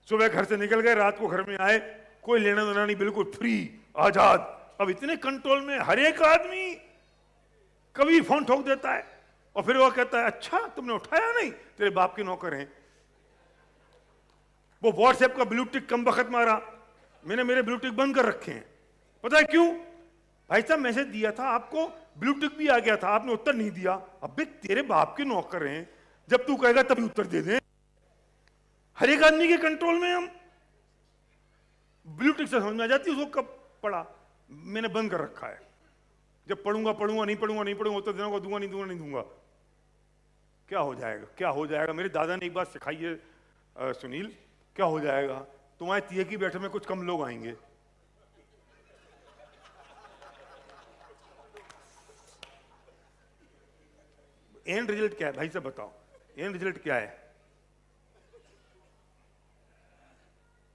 सुबह घर से निकल गए, रात को घर में आए, कोई लेना देना नहीं, बिल्कुल फ्री, आजाद। अब इतने कंट्रोल में हर एक आदमी कभी फोन ठोक देता है, और फिर वो कहता है अच्छा तुमने उठाया नहीं, तेरे बाप के नौकर हैं। वो व्हाट्सएप का ब्लूटिक कम वक्त मारा, मैंने मेरे ब्लूटिक बंद कर रखे हैं। पता है क्यों? भाई साहब मैसेज दिया था आपको, ब्लूटिक भी आ गया था, आपने उत्तर नहीं दिया। अबे तेरे बाप के नौकर हैं, जब तू कहेगा तभी उत्तर दे दें। हर एक आदमी के कंट्रोल में हम। ब्लूटिक से समझ में आ जाती है उसको कब पढ़ा, मैंने बंद कर रखा है। जब पढ़ूंगा पढ़ूंगा, नहीं पढ़ूंगा नहीं पढ़ूंगा, उत्तर देना को दूंगा नहीं दूंगा नहीं दूंगा। क्या हो जाएगा, क्या हो जाएगा? मेरे दादा ने एक बात सिखाई है सुनील, क्या हो जाएगा? तुम्हारे तिये की बैठक में कुछ कम लोग आएंगे। एंड रिजल्ट क्या है भाई साहब बताओ, एंड रिजल्ट क्या है?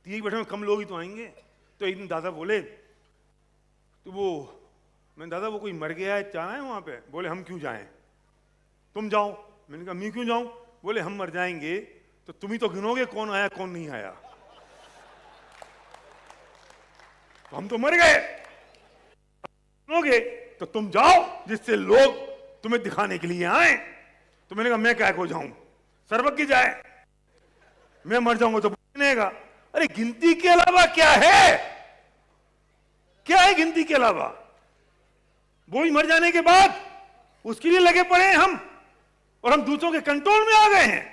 तिये की बैठक में कम लोग ही तो आएंगे। तो एक दिन दादा बोले, तो वो मैंने दादा वो कोई मर गया है, जाना है वहां पे? बोले हम क्यों जाएं, तुम जाओ। मैंने कहा मैं क्यों जाऊं? बोले हम मर जाएंगे तो तुम ही तो गिनोगे कौन आया कौन नहीं आया, तो हम तो मर गए, गिनोगे तो तुम जाओ जिससे लोग तुम्हें दिखाने के लिए आए। तो मैंने कहा मैं क्या को जाऊं, सर्वज्ञ जाए, मैं मर जाऊंगा तो गिनेगा। अरे गिनती के अलावा क्या है, क्या है गिनती के अलावा? वो ही मर जाने के बाद उसके लिए लगे पड़े हैं हम, और हम दूसरों के कंट्रोल में आ गए हैं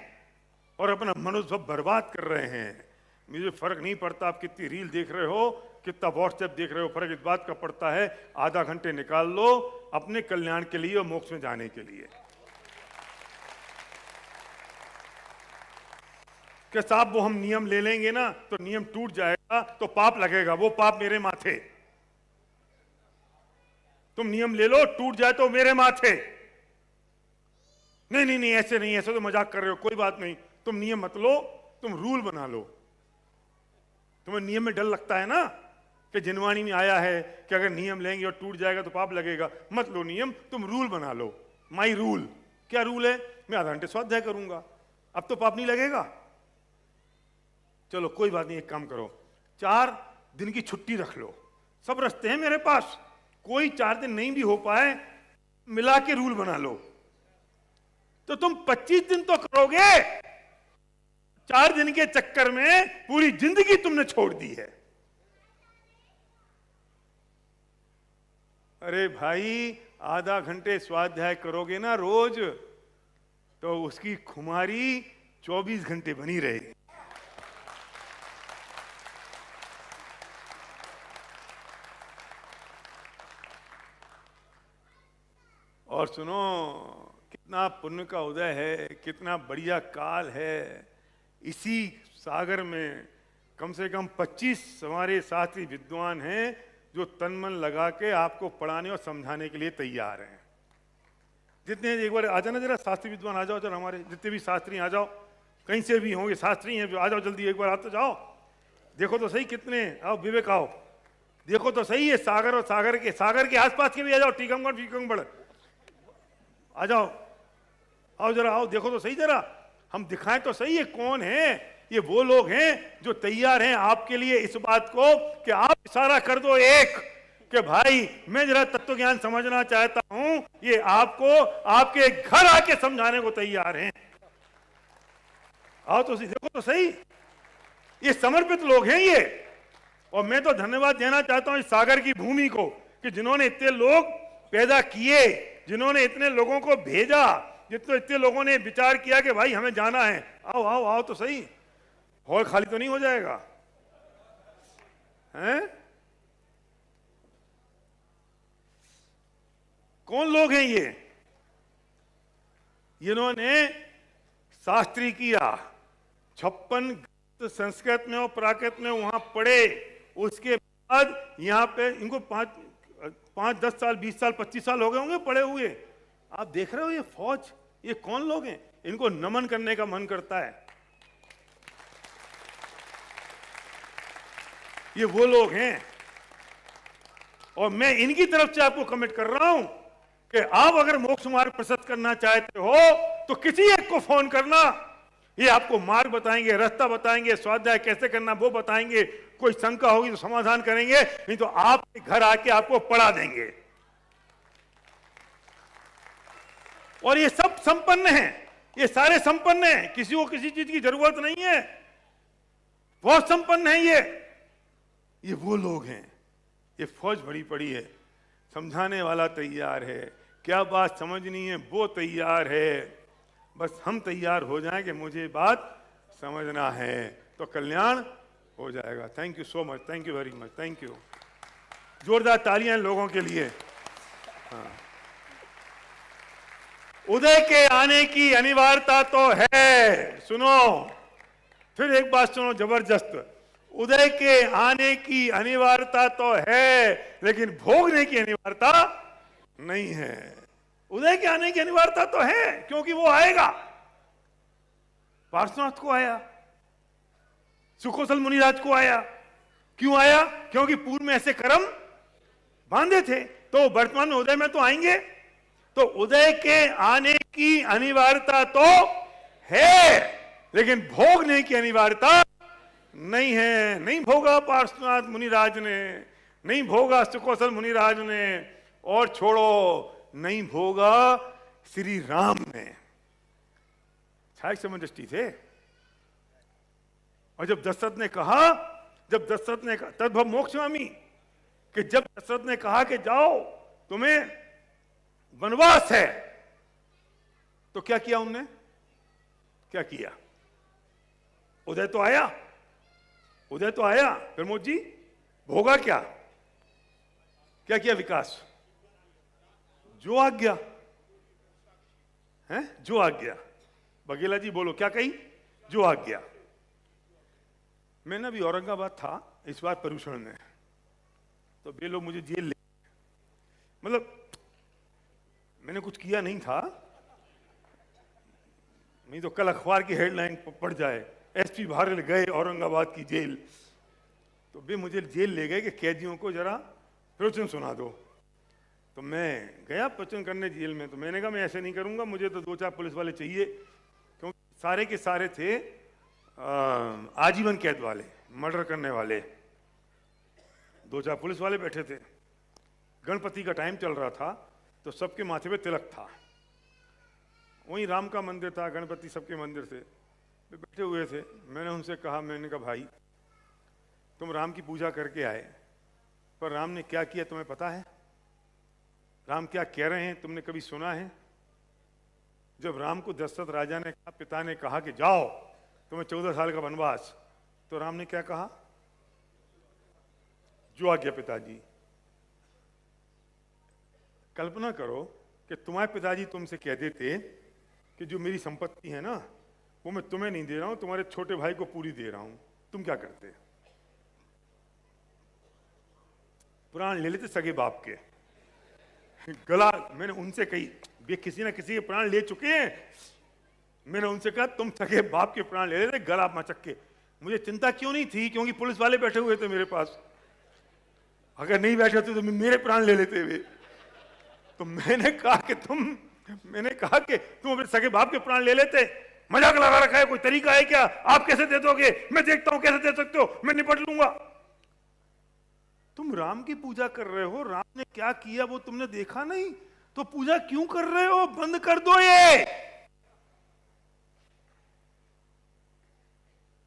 और अपना मनुष्य बर्बाद कर रहे हैं। मुझे फर्क नहीं पड़ता आप कितनी रील देख रहे हो, कितना व्हाट्सएप देख रहे हो, फर्क इस बात का पड़ता है आधा घंटे निकाल लो अपने कल्याण के लिए और मोक्ष में जाने के लिए। कि साहब वो हम नियम ले लेंगे ना तो नियम टूट जाएगा तो पाप लगेगा, वो पाप मेरे माथे। तुम नियम ले लो, टूट जाए तो मेरे माथे। नहीं नहीं नहीं ऐसे नहीं, ऐसे तो मजाक कर रहे हो, कोई बात नहीं, तुम नियम मत लो, तुम रूल बना लो। तुम्हें नियम में डर लगता है ना कि जिनवाणी में आया है कि अगर नियम लेंगे और टूट जाएगा तो पाप लगेगा, मत लो नियम, तुम रूल बना लो। My rule. क्या रूल है? मैं आधा घंटे स्वाध्याय करूंगा, अब तो पाप नहीं लगेगा। चलो कोई बात नहीं, एक काम करो, 4 दिन की छुट्टी रख लो, सब रस्ते हैं मेरे पास, कोई 4 दिन नहीं भी हो पाए मिला के रूल बना लो, तो तुम 25 दिन तो करोगे। 4 दिन के चक्कर में पूरी जिंदगी तुमने छोड़ दी है। अरे भाई आधा घंटे स्वाध्याय करोगे ना रोज, तो उसकी खुमारी 24 घंटे बनी रहेगी। और सुनो, कितना पुण्य का उदय है, कितना बढ़िया काल है। इसी सागर में कम से कम 25 हमारे साथी विद्वान हैं जो तन मन लगा के आपको पढ़ाने और समझाने के लिए तैयार हैं। जितने, एक बार आ जाना जरा शास्त्री विद्वान, आ जाओ जरा, हमारे जितने भी शास्त्री आ जाओ, कहीं से भी होंगे शास्त्री हैं, आ जाओ जल्दी, एक बार आ तो जाओ, देखो तो सही कितने। आओ विवेक आओ, देखो तो सही है, सागर और सागर के आसपास के भी आ जाओ, टीकमगढ़ आ जाओ, आओ जरा, आओ देखो तो सही जरा, हम दिखाएं तो सही है कौन है ये। वो लोग हैं जो तैयार हैं आपके लिए इस बात को कि आप इशारा कर दो एक कि भाई मैं जरा तत्व ज्ञान समझना चाहता हूं, ये आपको आपके घर आके समझाने को तैयार हैं। आओ तो सही, देखो तो सही, ये समर्पित लोग हैं ये। और मैं तो धन्यवाद देना चाहता हूं इस सागर की भूमि को कि जिन्होंने इतने लोग पैदा किए, जिन्होंने इतने लोगों को भेजा, जितने इतने लोगों ने विचार किया कि भाई हमें जाना है। आओ आओ आओ तो सही, हॉल खाली तो नहीं हो जाएगा हैं? कौन लोग हैं ये? इन्होंने शास्त्री किया, 56 संस्कृत में और प्राकृत में वहां पढ़े, उसके बाद यहाँ पे इनको 5-10 साल 20 साल 25 साल हो गए होंगे पढ़े हुए। आप देख रहे हो ये फौज, ये कौन लोग हैं? इनको नमन करने का मन करता है। ये वो लोग हैं, और मैं इनकी तरफ से आपको कमिट कर रहा हूं कि आप अगर मोक्ष मार्ग प्रशस्त करना चाहते हो तो किसी एक को फोन करना, ये आपको मार्ग बताएंगे, रास्ता बताएंगे, स्वाध्याय कैसे करना वो बताएंगे, कोई शंका होगी तो समाधान करेंगे, नहीं तो आपके घर आके आपको पढ़ा देंगे। और ये सब संपन्न हैं, ये सारे संपन्न हैं, किसी को किसी चीज की जरूरत नहीं है, बहुत संपन्न है ये वो लोग हैं। ये फौज भरी पड़ी है, समझाने वाला तैयार है, क्या बात समझनी है वो तैयार है, बस हम तैयार हो जाएं कि मुझे बात समझना है तो कल्याण हो जाएगा। Thank you so much, thank you very much, thank you. जोरदार तालियां लोगों के लिए। हाँ। उदय के आने की अनिवार्यता तो है, सुनो, फिर एक बात सुनो जबरदस्त, उदय के आने की अनिवार्यता तो है लेकिन भोगने की अनिवार्यता नहीं है। उदय के आने की अनिवार्यता तो है क्योंकि वो आएगा। पार्श्वनाथ को आया, सुकौशल मुनिराज को आया, क्यों आया? क्योंकि पूर्व में ऐसे कर्म बांधे थे, तो वर्तमान में उदय में तो आएंगे। तो उदय के आने की अनिवार्यता तो है लेकिन भोगने की अनिवार्यता नहीं है। नहीं भोगा पार्श्वनाथ मुनिराज ने, नहीं भोगा सुकौशल मुनिराज ने, और छोड़ो नहीं भोगा श्री राम ने। छाया समय दृष्टि थे। और जब दशरथ ने कहा तद्भव मोक्षयामि, कि जब दशरथ ने कहा कि जाओ तुम्हें वनवास है, तो क्या किया उनने? क्या किया? उदय तो आया, उदय तो आया। प्रमोद जी भोगा क्या? क्या किया विकास? जो आज्ञा है, जो आज्ञा। बघेला जी बोलो क्या कही? जो आज्ञा। मैं ना अभी औरंगाबाद था इस बार पर्यूषण में, तो वे लोग मुझे जेल ले, मतलब मैंने कुछ किया नहीं था, नहीं तो कल अखबार की हेडलाइन पड़ जाए एसपी भारल गए औरंगाबाद की जेल। तो वे मुझे जेल ले गए कि कैदियों को जरा प्रवचन सुना दो। तो मैं गया प्रवचन करने जेल में। तो मैंने कहा मैं ऐसे नहीं करूंगा, मुझे तो 2-4 पुलिस वाले चाहिए, क्योंकि सारे के सारे थे आजीवन कैद वाले, मर्डर करने वाले। 2-4 पुलिस वाले बैठे थे। गणपति का टाइम चल रहा था तो सबके माथे पे तिलक था। वहीं राम का मंदिर था, गणपति सबके मंदिर थे, बैठे हुए थे। मैंने उनसे कहा, मैंने कहा भाई तुम राम की पूजा करके आए, पर राम ने क्या किया तुम्हें पता है? राम क्या कह रहे हैं तुमने कभी सुना है? जब राम को दशरथ राजा ने कहा, पिता ने कहा कि जाओ तुम्हें 14 साल का वनवास, तो राम ने क्या कहा? जो आज्ञा पिताजी। कल्पना करो कि तुम्हारे पिताजी तुमसे कह देते कि जो मेरी संपत्ति है ना वो मैं तुम्हें नहीं दे रहा हूं, तुम्हारे छोटे भाई को पूरी दे रहा हूं, तुम क्या करते? प्राण ले लेते सगे बाप के। गला, मैंने उनसे कही, वे किसी ना किसी के प्राण ले चुके हैं, मैंने उनसे कहा तुम सगे बाप के प्राण ले लेते, गला मचक के। मुझे चिंता क्यों नहीं थी? क्योंकि पुलिस वाले बैठे हुए थे मेरे पास। अगर नहीं बैठे थे तो मेरे प्राण ले लेते वे। तो मैंने कहा कि तुम अपने सगे बाप के प्राण ले लेते, मजाक लगा रखा है, कोई तरीका है क्या? आप कैसे दे दोगे? मैं देखता हूं कैसे दे सकते हो, मैं निपट लूंगा। तुम राम की पूजा कर रहे हो, राम ने क्या किया वो तुमने देखा नहीं, तो पूजा क्यों कर रहे हो? बंद कर दो ये।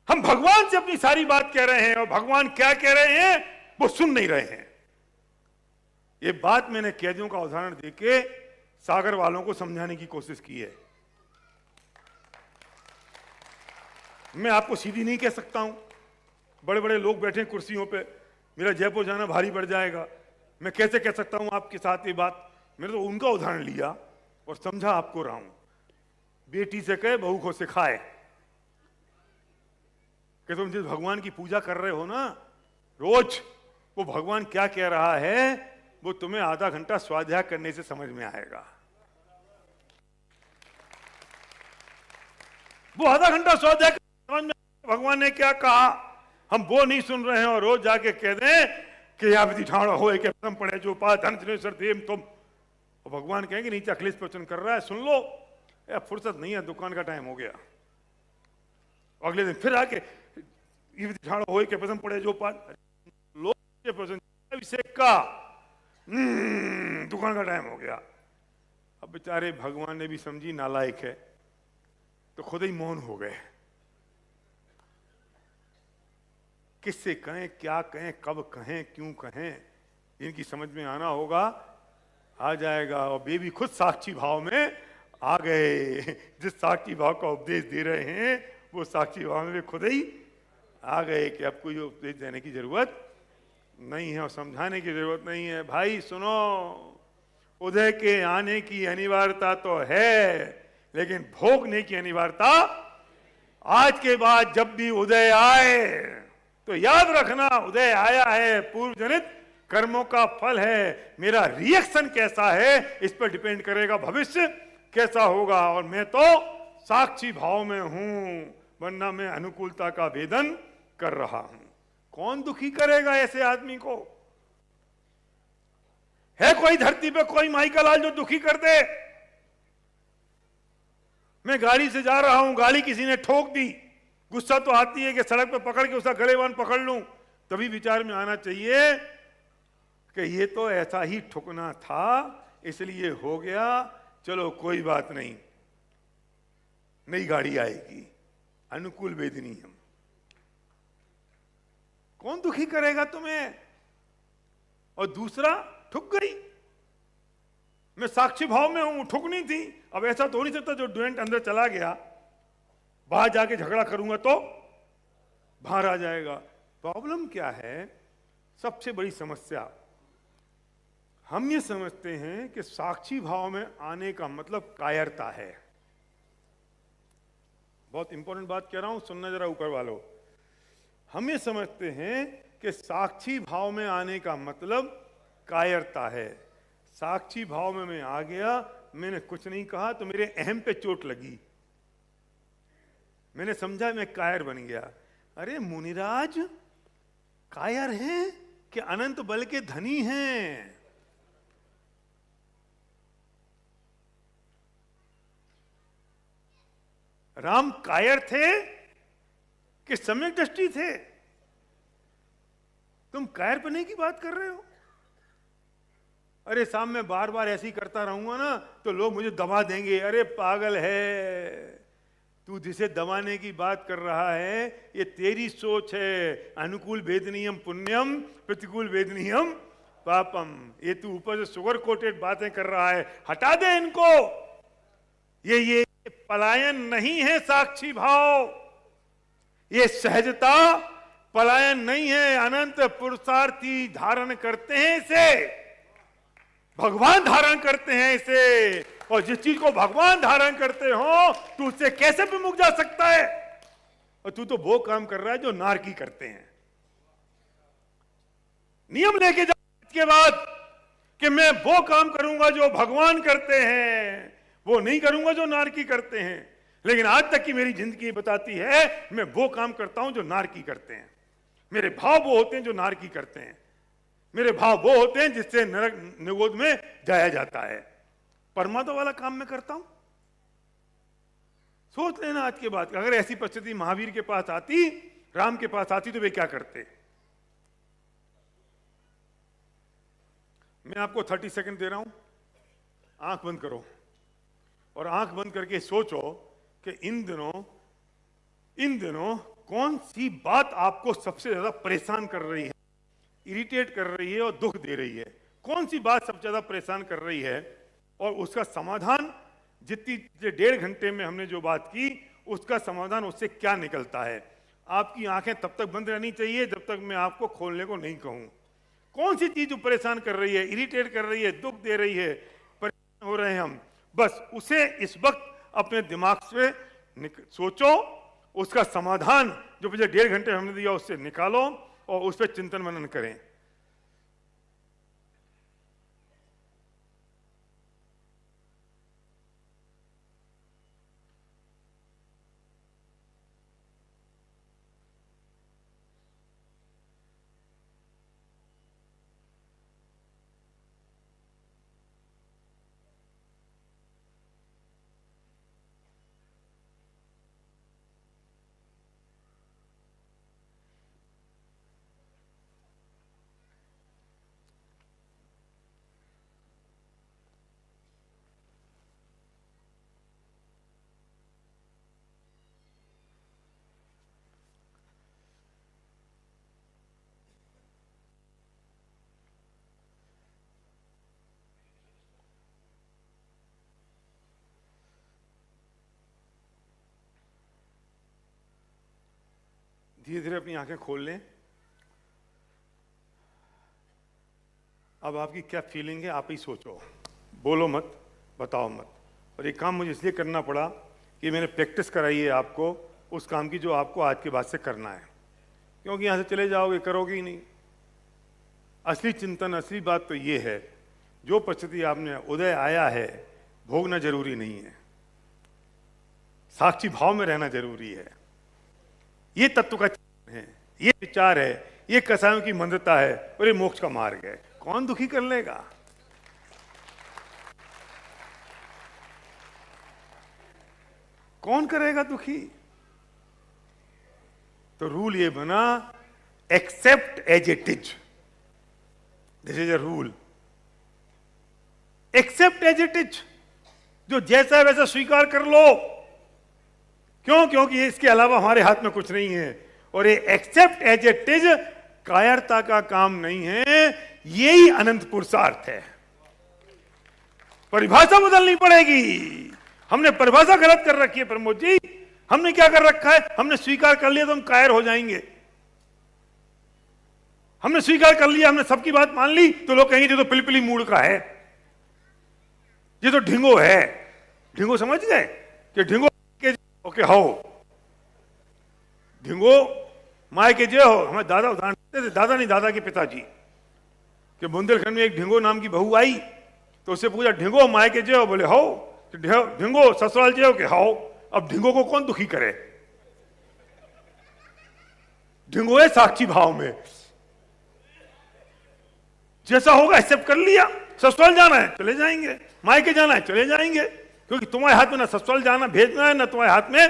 हम भगवान से अपनी सारी बात कह रहे हैं और भगवान क्या कह रहे हैं वो सुन नहीं रहे हैं। ये बात मैंने कैदियों का उदाहरण देके सागर वालों को समझाने की कोशिश की है। मैं आपको सीधी नहीं कह सकता हूं, बड़े बड़े लोग बैठे हैं कुर्सियों पे, मेरा जयपुर जाना भारी पड़ जाएगा। मैं कैसे कह सकता हूं आपके साथ ये बात? मैंने तो उनका उदाहरण लिया और समझा आपको रहा हूं। बेटी से कहे बहू को सिखाए कि तुम जिस भगवान की पूजा कर रहे हो ना रोज, वो भगवान क्या कह रहा है वो तुम्हें आधा घंटा स्वाध्याय करने से समझ में आएगा। वो आधा घंटा स्वाध्याय समझ में भगवान ने क्या कहा, हम वो नहीं सुन रहे हैं और रोज जाके कह दें कि या विधि ठाण हो के प्रथम पढ़े जो पा धन जनेश्वर देव तुम, और भगवान कहेंगे नीचे अखिलेश प्रवचन कर रहा है सुन लो, या फुर्सत नहीं है दुकान का टाइम हो गया। अगले दिन फिर आके ये विधि ठाण हो के प्रथम पढ़े जो पा लो प्रवचन अभिषेक का, दुकान का टाइम हो गया। अब बेचारे भगवान ने भी समझी नालायक है तो खुद ही मौन हो गए। किससे कहें, क्या कहें, कब कहें, क्यों कहें, इनकी समझ में आना होगा, आ जाएगा। और वे भी खुद साक्षी भाव में आ गए। जिस साक्षी भाव का उपदेश दे रहे हैं वो साक्षी भाव में वे खुद ही आ गए कि अब कोई उपदेश देने की जरूरत नहीं है और समझाने की जरूरत नहीं है। भाई सुनो, उदय के आने की अनिवार्यता तो है, लेकिन भोगने की अनिवार्यता आज के बाद जब भी उदय आए तो याद रखना उदय आया है, पूर्व जनित कर्मों का फल है। मेरा रिएक्शन कैसा है इस पर डिपेंड करेगा भविष्य कैसा होगा। और मैं तो साक्षी भाव में हूं, वरना मैं अनुकूलता का वेदन कर रहा हूं। कौन दुखी करेगा ऐसे आदमी को? है कोई धरती पे कोई माई का लाल जो दुखी कर दे? मैं गाड़ी से जा रहा हूं, गाड़ी किसी ने ठोक दी, गुस्सा तो आती है कि सड़क पे पकड़ के उसका गलेबान पकड़ लूं, तभी विचार में आना चाहिए कि ये तो ऐसा ही ठुकना था इसलिए हो गया, चलो कोई बात नहीं, नई गाड़ी आएगी, अनुकूल वेदनी हम। कौन दुखी करेगा तुम्हें? और दूसरा, ठुक गई, मैं साक्षी भाव में हूं, ठुकनी थी। अब ऐसा तो नहीं सकता जो डुएंट अंदर चला गया बाहर जाके झगड़ा करूंगा तो बाहर आ जाएगा। प्रॉब्लम क्या है? सबसे बड़ी समस्या हम ये समझते हैं कि साक्षी भाव में आने का मतलब कायरता है। बहुत इंपॉर्टेंट बात कह रहा हूं, सुनना जरा ऊपर वालों। हम ये समझते हैं कि साक्षी भाव में आने का मतलब कायरता है। साक्षी भाव में मैं आ गया, मैंने कुछ नहीं कहा तो मेरे अहम पे चोट लगी, मैंने समझा मैं कायर बन गया। अरे मुनिराज कायर हैं कि अनंत बल के धनी हैं? राम कायर थे कि सम्यक दृष्टि थे? तुम कायर बनने की बात कर रहे हो? अरे साहब मैं बार बार ऐसे ही करता रहूंगा ना तो लोग मुझे दबा देंगे। अरे पागल है तू, जिसे दबाने की बात कर रहा है ये तेरी सोच है। अनुकूल वेदनीयम पुण्यम, प्रतिकूल वेदनीयम पापम। ये तू ऊपर से शुगर कोटेड बातें कर रहा है, हटा दे इनको। ये पलायन नहीं है साक्षी भाव, ये सहजता पलायन नहीं है। अनंत पुरुषार्थी धारण करते हैं इसे, भगवान धारण करते हैं इसे। और जिस चीज को भगवान धारण करते हो तू उससे कैसे विमुख जा सकता है? और तू तो वो काम कर रहा है जो नारकी करते हैं। नियम लेके जा के बाद कि मैं वो काम करूंगा जो भगवान करते हैं, वो नहीं करूंगा जो नारकी करते हैं। लेकिन आज तक की मेरी जिंदगी बताती है मैं वो काम करता हूं जो नारकी करते हैं। मेरे भाव वो होते हैं जो नारकी करते हैं। मेरे भाव वो होते हैं जिससे नरक निगोद में जाया जाता है। परमात्मा वाला काम मैं करता हूं। सोच लेना आज के बाद, अगर ऐसी परिस्थिति महावीर के पास आती, राम के पास आती, तो वे क्या करते? मैं आपको 30 सेकंड दे रहा हूं, आंख बंद करो और आंख बंद करके सोचो कि इन दिनों कौन सी बात आपको सबसे ज्यादा परेशान कर रही है, इरिटेट कर रही है और दुख दे रही है? कौन सी बात सबसे ज्यादा परेशान कर रही है? और उसका समाधान, जितनी 1.5 घंटे में हमने जो बात की उसका समाधान उससे क्या निकलता है? आपकी आंखें तब तक बंद रहनी चाहिए जब तक मैं आपको खोलने को नहीं कहूं। कौन सी चीज परेशान कर रही है, इरिटेट कर रही है, दुख दे रही है, परेशान हो रहे हैं हम, बस उसे इस वक्त अपने दिमाग से सोचो, उसका समाधान जो मुझे 1.5 घंटे हमने दिया उससे निकालो और उस पर चिंतन मनन करें। धीरे धीरे अपनी आंखें खोल लें। अब आपकी क्या फीलिंग है आप ही सोचो, बोलो मत, बताओ मत। और ये काम मुझे इसलिए करना पड़ा कि मैंने प्रैक्टिस कराई है आपको उस काम की जो आपको आज के बाद से करना है, क्योंकि यहाँ से चले जाओगे करोगे ही नहीं। असली चिंतन, असली बात तो ये है, जो परिस्थिति आपने उदय आया है भोगना जरूरी नहीं है, साक्षी भाव में रहना जरूरी है। ये तत्व का है, ये विचार है, ये कसायों की मंदता है और ये मोक्ष का मार्ग है। कौन दुखी कर लेगा? कौन करेगा दुखी? तो रूल ये बना, accept as it is. This is a rule, accept as it is. जो जैसा है वैसा स्वीकार कर लो। क्यों? क्योंकि इसके अलावा हमारे हाथ में कुछ नहीं है। और ये एक्सेप्ट एज इट इज कायरता का काम नहीं है, यही अनंत पुरुषार्थ है। परिभाषा बदलनी पड़ेगी। हमने परिभाषा गलत कर रखी है प्रमोद जी। हमने क्या कर रखा है? हमने स्वीकार कर लिया तो हम कायर हो जाएंगे। हमने स्वीकार कर लिया, हमने सबकी बात मान ली तो लोग कहेंगे ये तो पिलपिली मूड का है, ये तो ढिंगो है। ढिंगो समझ गए कि ढिंगो के ओके हो, ढिंगो माए के जय हो। हमारे दादा उदाहरण देते थे, दादा नहीं दादा के पिताजी, कि बुंदेलखंड में एक ढिंगो नाम की बहू आई तो उससे पूछा ढिंगो माए के जय हो? बोले हो। ढिंगो ससुराल जय हो के हो। अब ढिंगो को कौन दुखी करे? ढिंगो है साक्षी भाव में, जैसा होगा एक्सेप्ट कर लिया। ससुराल जाना है चले जाएंगे, मायके जाना है चले जाएंगे, क्योंकि तुम्हारे हाथ में ना ससुराल जाना भेजना है ना तुम्हारे हाथ में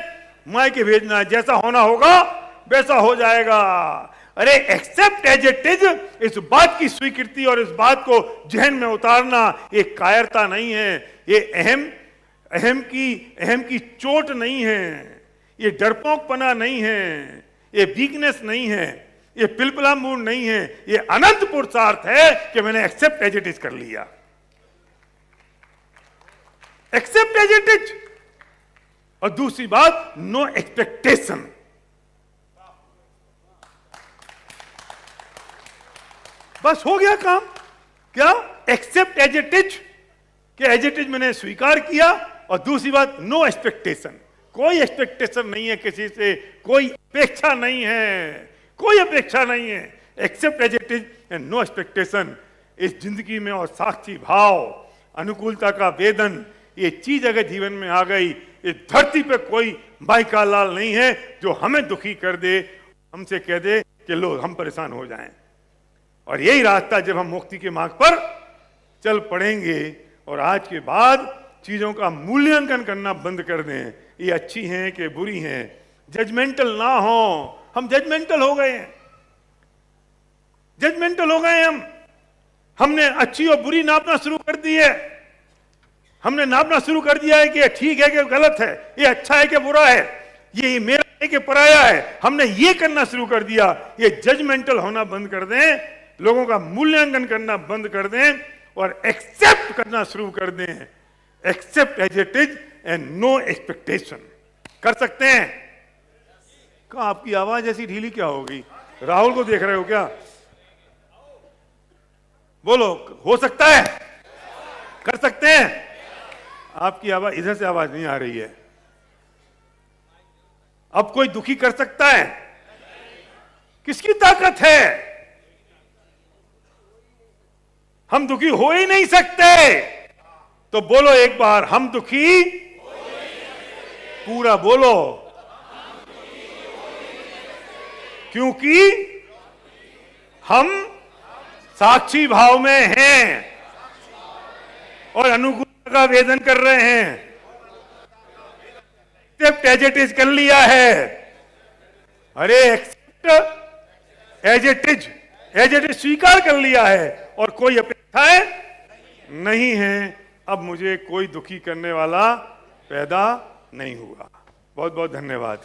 मायके भेजना है। जैसा होना होगा वैसा हो जाएगा। अरे एक्सेप्ट एज इट इज, इस बात की स्वीकृति और इस बात को जहन में उतारना ये कायरता नहीं है, ये अहम की चोट नहीं है, ये डरपोकपना नहीं है, ये वीकनेस नहीं है, ये पिलपिला मूड नहीं है, ये अनंत पुरुषार्थ है कि मैंने एक्सेप्ट एज इट इज कर लिया। Accept as it is. और दूसरी बात, नो एक्सपेक्टेशन। बस हो गया काम। क्या? एक्सेप्ट एज इट इज, कि एज इट इज मैंने स्वीकार किया। और दूसरी बात, नो एक्सपेक्टेशन। कोई एक्सपेक्टेशन नहीं है किसी से, कोई अपेक्षा नहीं है, कोई अपेक्षा नहीं है। Accept as it is and no expectation. इस जिंदगी में और साक्षी भाव, अनुकूलता का वेदन, ये चीज अगर जीवन में आ गई, इस धरती पे कोई माइका लाल नहीं है जो हमें दुखी कर दे, हमसे कह दे कि लो हम परेशान हो जाएं। और यही रास्ता जब हम मुक्ति के मार्ग पर चल पड़ेंगे और आज के बाद चीजों का मूल्यांकन करना बंद कर दें, ये अच्छी हैं कि बुरी हैं, जजमेंटल ना हो। हम जजमेंटल हो गए हैं, जजमेंटल हो गए हमने अच्छी और बुरी नापना शुरू कर दी है। हमने नापना शुरू कर दिया है कि ये ठीक है कि गलत है, ये अच्छा है कि बुरा है, ये मेरा है कि पराया है। हमने ये करना शुरू कर दिया। ये जजमेंटल होना बंद कर दें, लोगों का मूल्यांकन करना बंद कर दें और एक्सेप्ट करना शुरू कर दें। Accept as it is and no expectation. कर सकते हैं? कहा आपकी आवाज ऐसी ढीली क्या होगी? राहुल को देख रहे हो क्या? बोलो, हो सकता है? कर सकते हैं? आपकी आवाज इधर से आवाज नहीं आ रही है। अब कोई दुखी कर सकता है? किसकी ताकत है? हम दुखी हो ही नहीं सकते। तो बोलो एक बार, हम दुखी पूरा बोलो, क्योंकि हम साक्षी भाव में हैं और अनुकूलता का वेदन कर रहे हैं। एज इट इज कर लिया है। अरे एक्सेप्ट एज इट इज स्वीकार कर लिया है और कोई अपेक्षाएं नहीं है। अब मुझे कोई दुखी करने वाला पैदा नहीं हुआ। बहुत बहुत धन्यवाद।